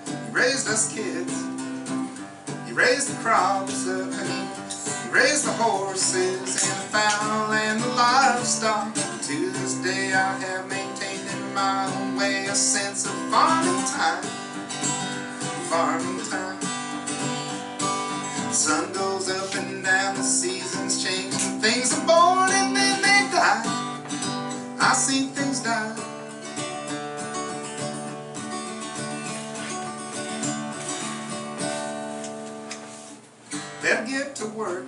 He raised us kids. He raised the crops up and he raised the horses and the fowl and the livestock. To this day I have maintained in my own way a sense of farming time. Farming time. The sun goes up and down, the seasons change, and things are born and then they die. I've seen things die. Better get to work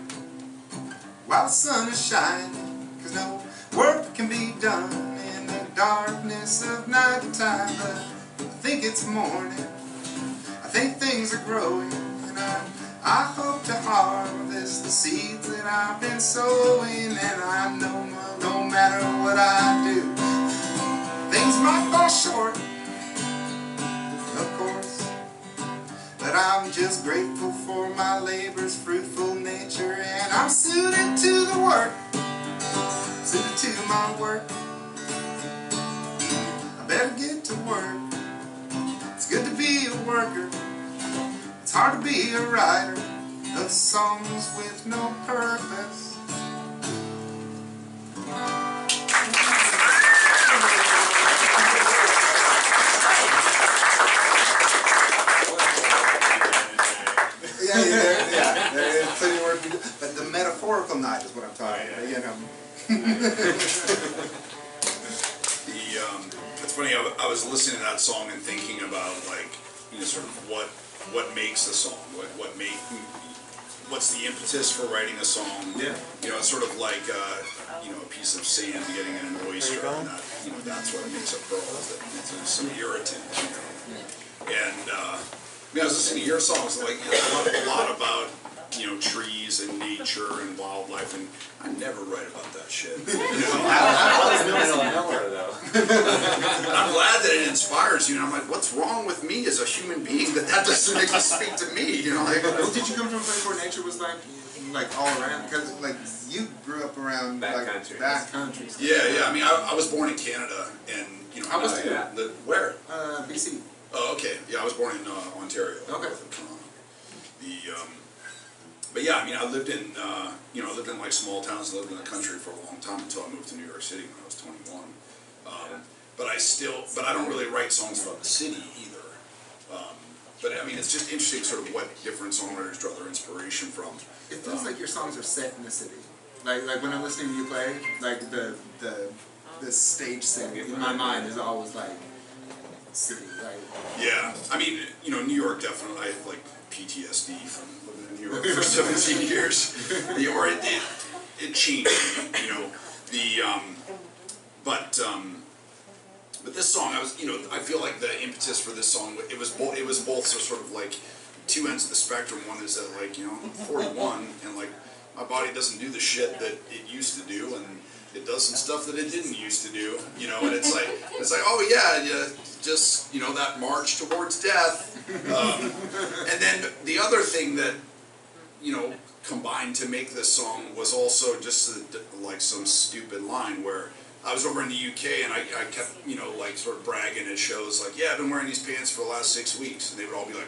while the sun is shining, 'cause no work can be done in the darkness of night time. But I think it's morning, I think things are growing, and I hope to harvest the seeds that I've been sowing. And I know no matter what I do, things might fall short, of course. But I'm just grateful for my labor's fruitful nature, and I'm suited to the work, suited to my work. I better get to work. It's good to be a worker. It's hard to be a writer of songs with no purpose. Yeah, plenty of work to do. But the metaphorical night is what I'm talking about, you know. It's funny, I was listening to that song and thinking about, like, you know, sort of what makes the song, what's the impetus for writing a song. Yeah. You know, it's sort of like, you know, a piece of sand getting in an oyster, and that, you know, that's what makes a pearl, is that it's some irritant, you know. And, I mean, I was listening to your songs, like, a lot about you know, trees and nature and wildlife, and I never write about that shit. You know? I'm glad that it inspires you, and I'm like, what's wrong with me as a human being that doesn't make me speak to me? You know, like, Well, did you come from a place where nature was like all around? Because like you grew up around back country. yeah. I mean, I was born in Canada, and you know, I was too. Where? BC. Oh, okay. Yeah, I was born in Ontario. Okay. But yeah, I mean, I lived in, you know, I lived in like small towns, lived in the country for a long time until I moved to New York City when I was 21. But I don't really write songs about the city either. But I mean, it's just interesting sort of what different songwriters draw their inspiration from. It feels like your songs are set in the city. Like when I'm listening to you play, like the stage setting in my mind is always like city. Like, yeah, I mean, you know, New York definitely. I have like PTSD from living in New York for 17 years. Or it changed, you know. But this song, I feel like the impetus for this song, it was both sort of like two ends of the spectrum. One is that, like, you know, I'm 41 and like my body doesn't do the shit that it used to do, and it does some stuff that it didn't used to do, you know. And it's like oh yeah, just, you know, that march towards death. And then the other thing that, you know, combined to make this song was also just like some stupid line where I was over in the UK and I kept, you know, like sort of bragging at shows like, yeah, I've been wearing these pants for the last 6 weeks, and they would all be like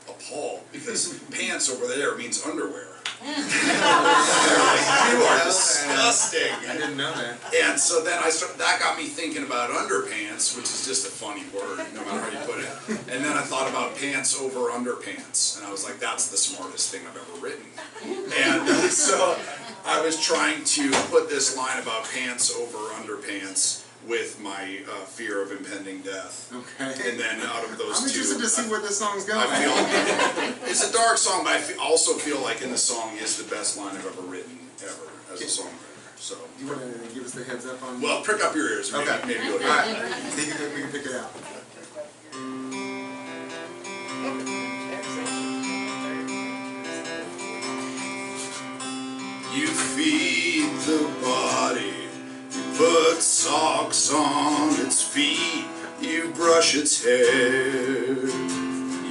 appalled because pants over there means underwear. They're like, you are disgusting. I didn't know that. And so then that got me thinking about underpants, which is just a funny word, no matter how you put it. And then I thought about pants over underpants, and I was like, that's the smartest thing I've ever written. And so I was trying to put this line about pants over underpants with my fear of impending death. Okay. And then out of those I'm interested to see where this song's going. It's a dark song, but I also feel like in the song is the best line I've ever written, ever, as a songwriter. So. You want to give us the heads up on? Well, prick up your ears. Maybe, okay. Maybe you'll hear it. All right. We can pick it out. You feed the body. Put socks on its feet, you brush its hair,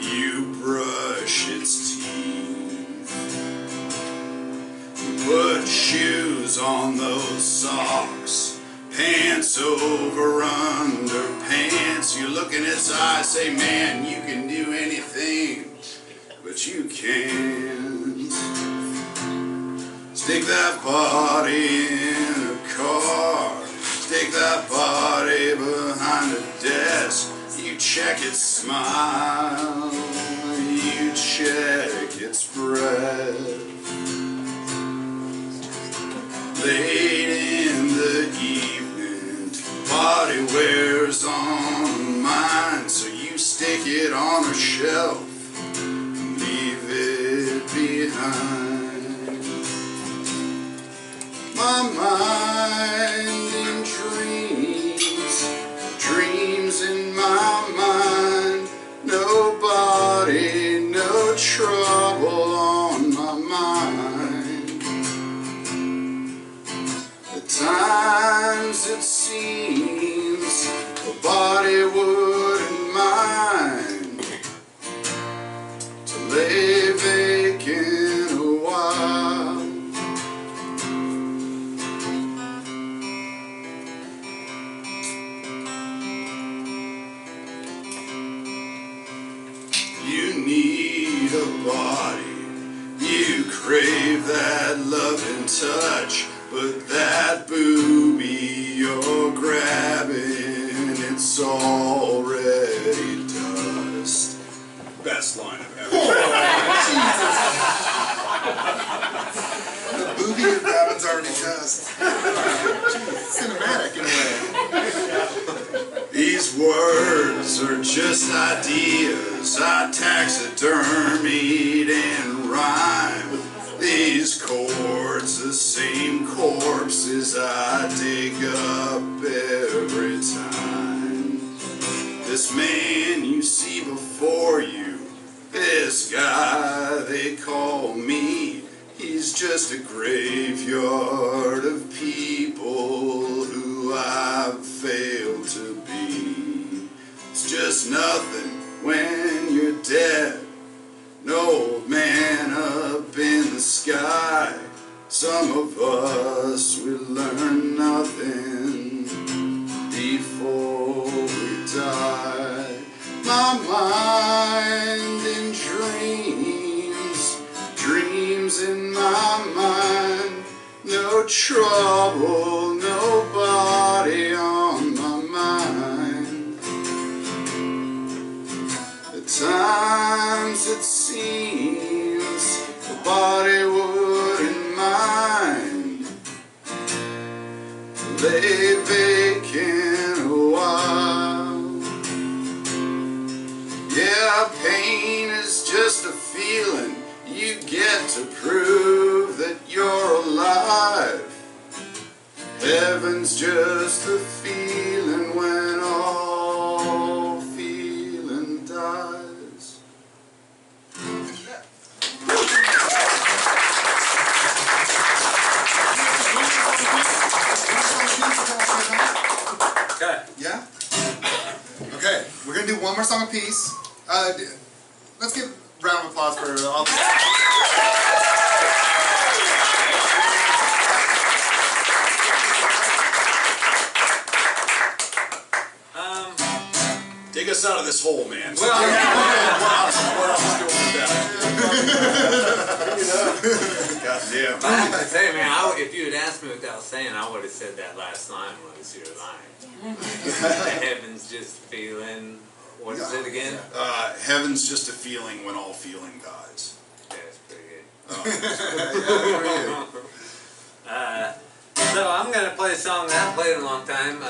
you brush its teeth. You put shoes on those socks, pants over underpants. You look in its eyes, say, man, you can do anything, but you can't. Stick that body in a car. Stick that body behind a desk. You check its smile. You check its breath. Late in the evening, body wears on mine. So you stick it on a shelf. Leave it behind. My mind in dreams in my mind. Nobody, no trouble on my mind. At times it seems a body wouldn't mind to lay vacant a while. You need a body, you crave that loving touch, but that booby you're grabbing, it's already dust. Best line I've ever The booby you're grabbing's already dust. Cinematic in a way. These words are just ideas I taxidermied and rhyme. These chords, the same corpses I dig up every time. This man you see before you, this guy they call me, just a graveyard of people who I've failed to be. It's just nothing when you're dead. An old man up in the sky. Some of us will learn nothing before we die. My mind in dreams, dreams in my mind. No trouble, nobody on my mind. At times it seems the body wouldn't mind lay vacant a while. Yeah, pain is just a feeling you get to prove that you're alive. Heaven's just a feeling when all feeling dies. Okay. Yeah? Okay, we're gonna do one more song apiece. Let's give a round of applause for all the... Take us out of this hole, man. Well, what else is going with that? God damn. I have to say, man, if you had asked me without saying, I would have said that last line was your line. The heaven's just feeling. What is it again? Heaven's just a feeling when all feeling dies. Yeah, it's pretty good. Yeah, So I'm gonna play a song that I've played a long time.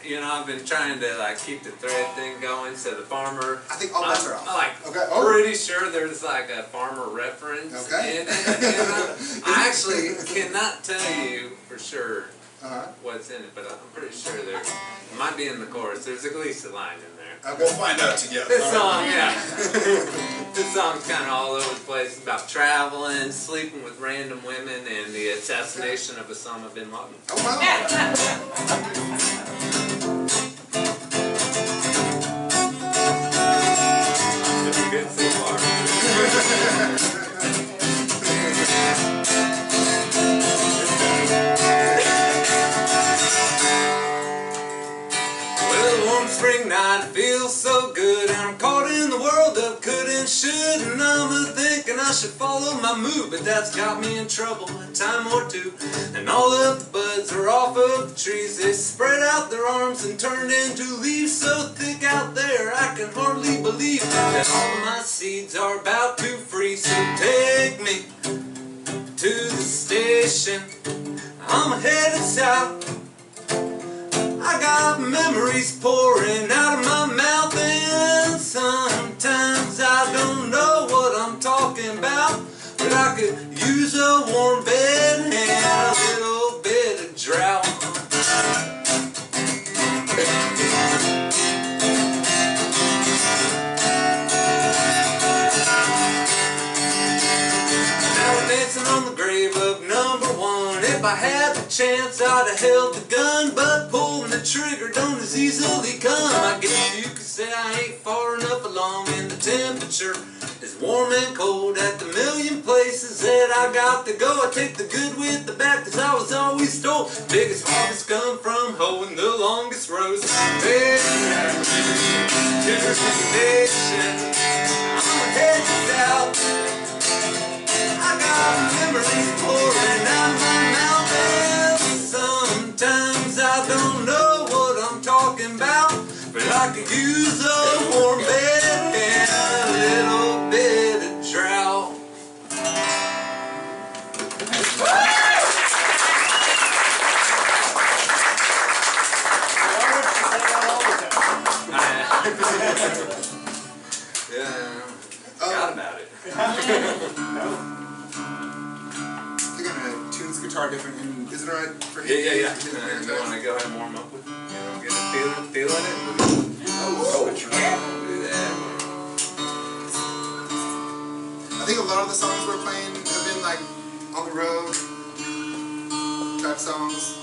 You know, I've been trying to like keep the thread thing going. So the farmer. I think all bets are off. I'm like pretty sure there's like a farmer reference in it. I actually cannot tell you for sure what's in it, but I'm pretty sure there it might be in the chorus. There's at least a line in there. We'll find out together. This song, yeah. This song's kind of all over the place. It's about traveling, sleeping with random women, and the assassination of Osama bin Laden. Oh, wow. It's been good so far. Well, warm spring night feels so good, and I'm caught in the world of could and should, and I'm thinking I should follow my mood, but that's got me in trouble a time or two. And all of the buds are off of the trees, they spread out their arms and turned into leaves so thick out there I can hardly believe that all of my seeds are about to freeze. So take me to the station, I'm headed south. I got memories pouring out of my mouth, and sometimes I don't know what I'm talking about, but I could use a warm bed and a little bit of drought. Now we're dancing on the grave of number one. If I had the chance, I'd have held the gun, but pulling the trigger don't as easily come. I guess you could say I ain't far enough along, and the temperature is warm and cold at the million places that I got to go. I take the good with the bad, cause I was always told biggest harvest come from hoeing the longest rows. Hey, to the nation, I'm headed south. I got memories pouring out my mouth, and sometimes I don't know what I'm talking about, but I could use a warm bed and a little bit of drought. Yeah, forgot about it. I think I'm gonna tune this guitar different. And is it alright for you? Yeah. You want to go ahead and warm up with it? You know, get it, feeling it? Oh, Do that. I think a lot of the songs we're playing have been like on the road type songs.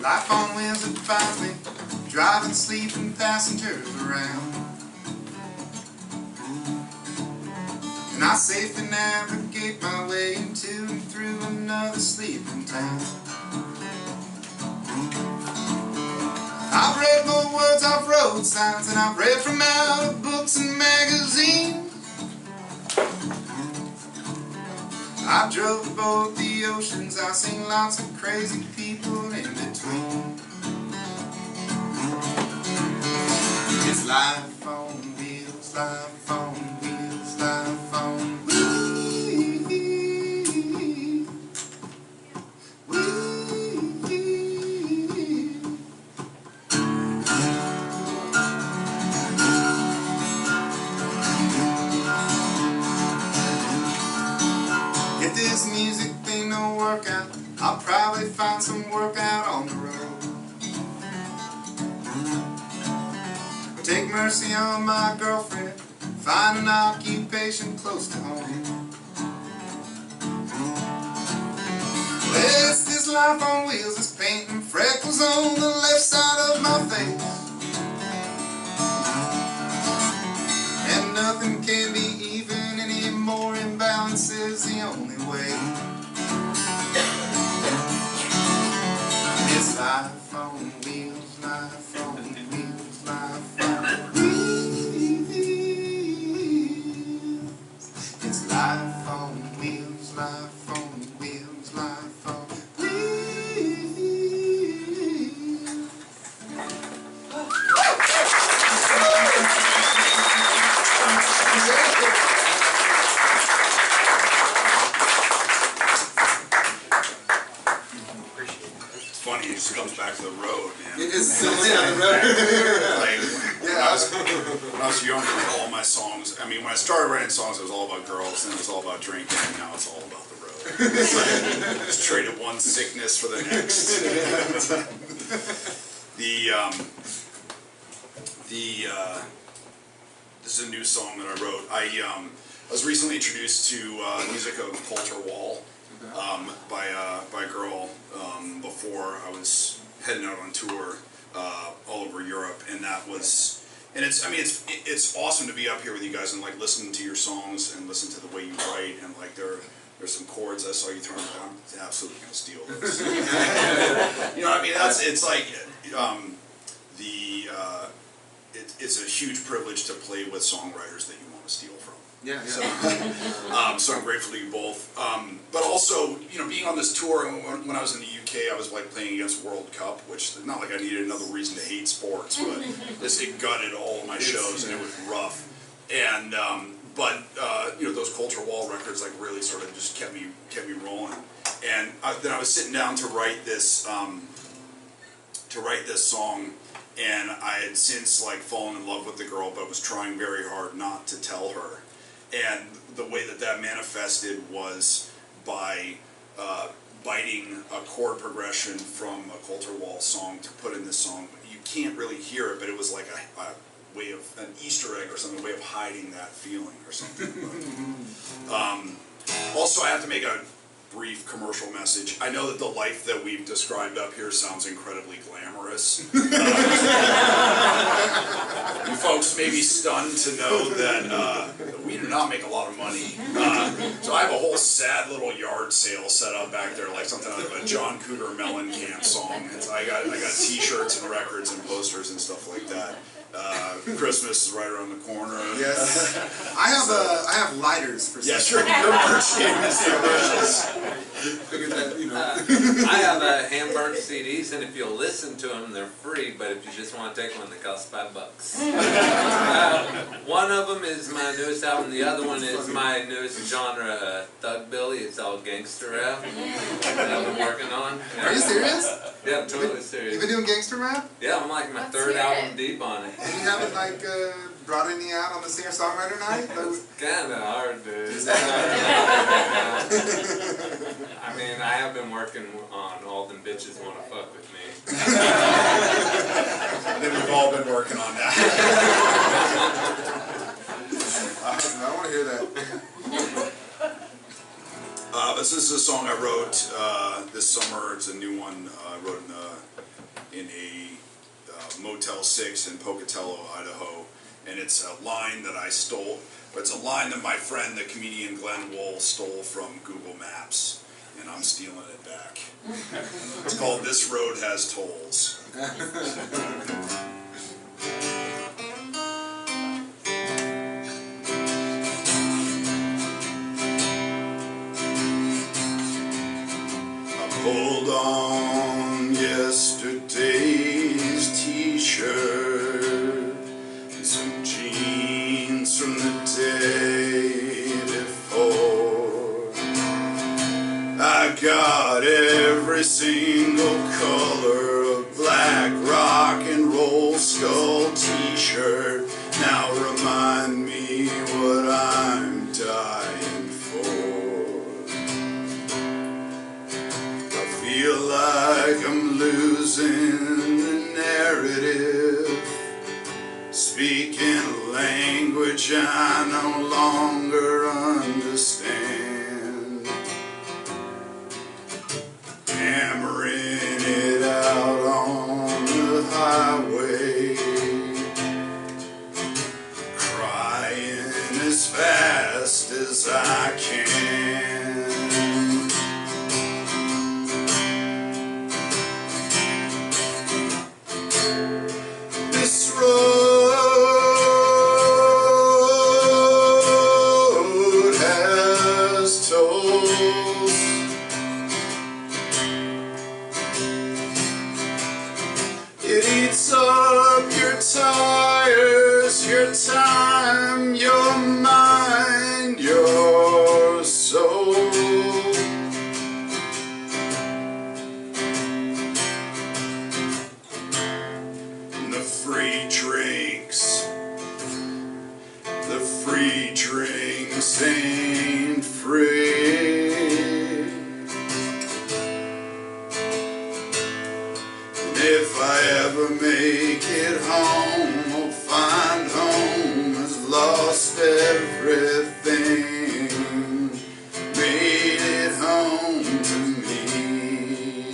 Life on wheels that finds me driving sleeping passengers around, and I safely navigate my way into and through another sleeping town. I've read more words off road signs than I've read from out of books and magazines. I've drove to both the oceans, I've seen lots of crazy people in between. It's life on wheels, life on wheels, life on wheels. If this music thing don't work out, I'll probably find some work out on the road. Take mercy on my girlfriend, find an occupation close to home. It's this life on wheels that's painting freckles on the left side of my face, and nothing can be even anymore. Imbalance is the only way. It's life on wheels, life on wheels, life on wheels. It's life on wheels, life on wheels, life on It's funny, he just comes back to the road, man. It is silly on the road. Like, when I was younger, all my songs, I mean, when I started writing songs, it was all about girls, and it was all about drinking, and now it's all about the road. It's like, just traded one sickness for the next. This is a new song that I wrote. I was recently introduced to music of Coulter Wall by a girl before I was heading out on tour all over Europe, and that was, and it's, I mean, it's awesome to be up here with you guys and like listening to your songs and listen to the way you write, and like there's some chords I saw you throwing down. I'm absolutely gonna steal those. You know what I mean? It's like it's a huge privilege to play with songwriters that you want to steal from. Yeah, So, so I'm grateful to you both. But also, you know, being on this tour, and when I was in the UK, I was like playing against World Cup, which not like I needed another reason to hate sports, but it gutted all of my shows, and it was rough. And you know, those Coulter Wall records like really sort of just kept me rolling. And then I was sitting down to write this song. And I had since like fallen in love with the girl, but was trying very hard not to tell her. And the way that manifested was by biting a chord progression from a Coulter Wall song to put in this song. You can't really hear it, but it was like a way of, an Easter egg or something, a way of hiding that feeling or something. Also, I have to make a brief commercial message. I know that the life that we've described up here sounds incredibly glamorous. You folks may be stunned to know that we do not make a lot of money. So I have a whole sad little yard sale set up back there, like something out of a John Cougar Mellencamp song. I got T-shirts and records and posters and stuff like that. Christmas is right around the corner. yes. I have lighters for Yeah, sure. Your merch game is delicious. Figured that, you know. I have Hamburg CDs, and if you'll listen to them, they're free. But if you just want to take one, they cost $5. One of them is my newest album. The other one is my newest genre, Thug Billy. It's all gangster rap that I've been working on. Are you serious? Yeah, totally You've serious. been doing gangster rap? Yeah, I'm like my Let's third hear album it. deep on it. And you haven't like brought any out on the singer-songwriter night? It's kind of hard, dude. I mean, I have been working on All Them Bitches Wanna Fuck With Me. I think we've all been working on that. I want to hear that. This is a song I wrote this summer. It's a new one I wrote in a Motel 6 in Pocatello, Idaho. And it's a line that I stole, but it's a line that my friend, the comedian Glenn Wool, stole from Google Maps. And I'm stealing it back. It's called This Road Has Tolls. Hold on yesterday's t-shirt and some jeans from the day before. I got every single color of black rock and roll skull t-shirt. Now remind me what I'm dying for. Feel like I'm losing the narrative, speaking a language I no longer understand, hammering it out on the highway, crying as fast as I can. This road has tolls. It eats up your tires, your time, your mind, your soul. The free drinks ain't free. And if I ever make it home, I'll find home has lost everything, made it home to me.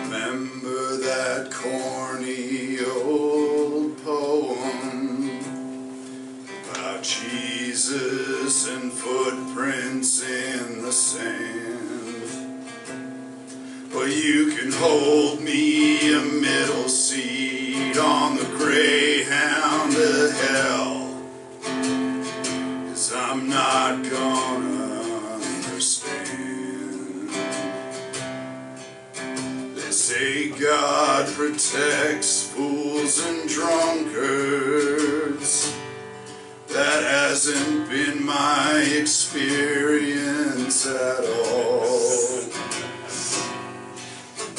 Remember that corny old poem about Jesus and footprints in the sand? Well, you can hold me a middle seat on the Greyhound to hell, 'cause I'm not gonna understand. They say God protects fools and drunkards. That hasn't been my experience at all.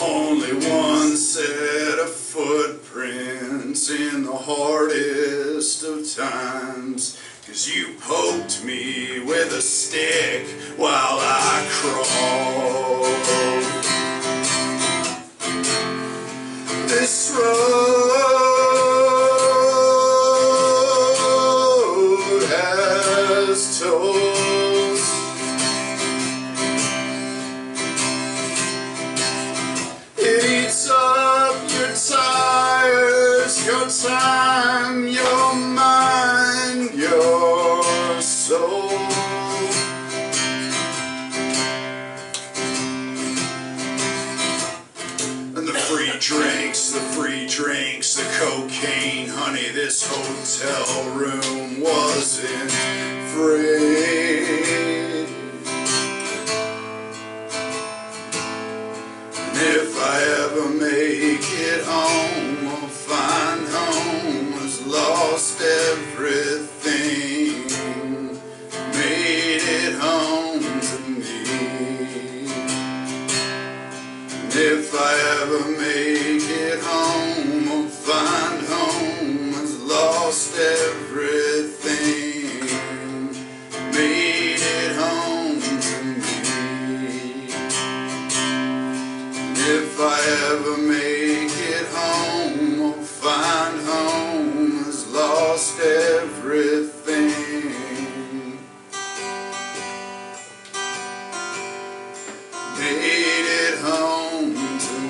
Only one set of footprints in the hardest of times, 'cause you poked me with a stick while I crawled. This road has tolls. It eats up your tires, your time, your mind, your soul. And the free drinks, the cocaine, honey, this hotel room wasn't free. And if I ever make it home, I'll find home has lost everything, made it home. I ever make it home or find home, has lost everything, made it home to me. If I ever make it home or find home, has lost everything, made it home to me.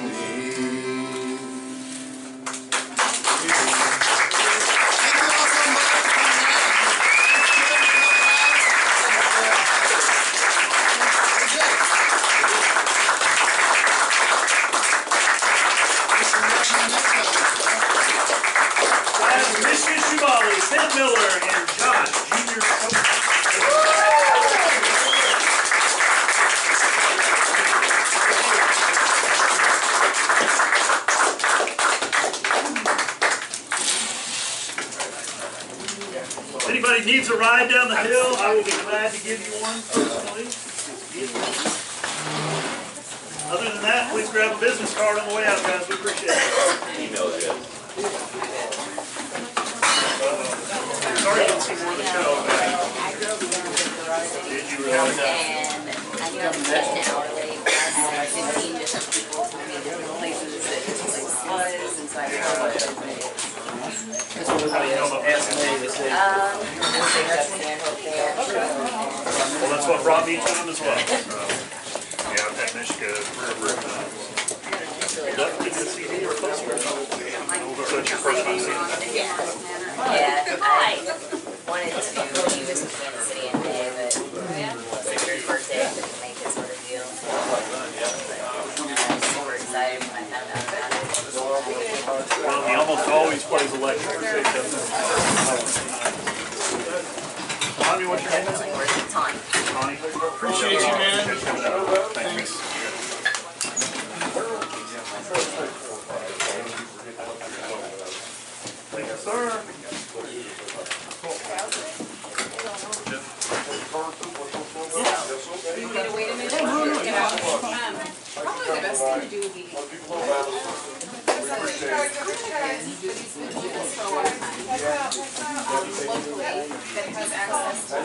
Mishka, Shublay, Ted Miller, and Josh, JrSoapBox. If anybody needs a ride down the hill, I will be glad to give you one personally. Other than that, please grab a business card on the way out, guys. We appreciate it. Sorry, I didn't see more of the show. Did you really? And I knew I was getting an hourly. I had 15 different people telling me different places that this place was, and so I didn't know what it was. How do you know about that? Well, that's what brought me to them as well. Yeah, I've had Mishka forever. Definitely good to see you. So it's your first time seeing that? Yeah, I wanted to, he was in Kansas City in May, but it was his birthday, couldn't make it sort of deal. But I was super excited when I found out about it. Well, he almost always plays electric. Tommy, what's your name? Tawny. Tawny? Appreciate you, man. Thanks. Thank you, sir. You need to wait a minute. Get out. Probably the best thing to do would be. Locally, that has access to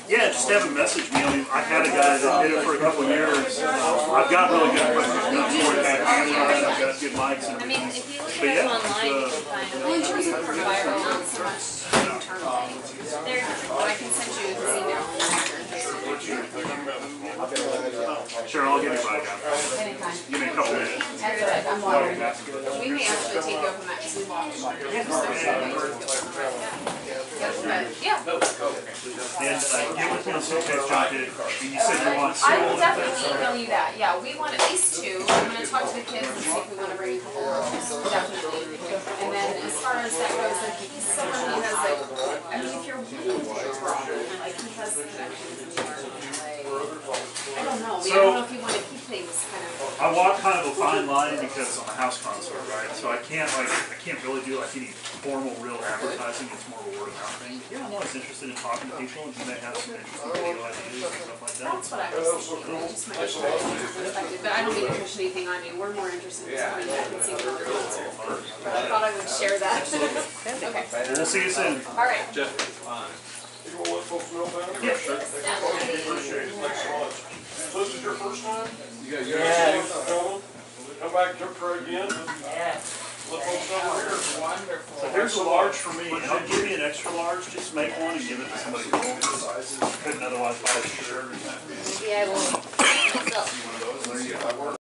Yeah, just have him message me. I mean, I had a guy that did it for a couple of years. I've got really good equipment. I've got good mics. I mean, if you look But at yeah, it online, you can find a in terms of provider, not so much internally. But I can send you this email. Sure, I'll give you back out. Anytime. Give me a couple minutes. That's right, I'm wondering. We may actually take you over that because we watch. But, yeah. And get with me on Suitcase Junket. And you said you want I several will definitely email you that. Yeah, we want at least 2. I'm going to talk to the kids and see if we want to bring a couple girls. Definitely. And then as far as that goes, like, he's someone who has, like, I mean, if you're willing to talk, like, he has connections in the market. Like, I don't know. I don't know if you want to keep things kind of. I walk kind of a fine line because I'm a house concert, right? So I can't really do like any formal real advertising. It's more of a word of mouth thing. Yeah, I'm always interested in talking to people and you may have some interesting video ideas and stuff like that. That's what I was thinking. Just make sure it's perspective. But I don't mean to push anything on you. We're more interested in something that can see the concert. But I thought I would share that. Okay. We'll see you soon. All right. Jeff, you want to let folks know about it? Yeah, sure. Appreciate it. Thanks so much. So this is your first time? Yeah. Come back to Joplin again? Yeah. Let folks know we're here. Wonderful. So here's a large for me, and I'll give you an extra large. Just make one and give it to somebody who couldn't otherwise buy a shirt or something. Maybe I will myself.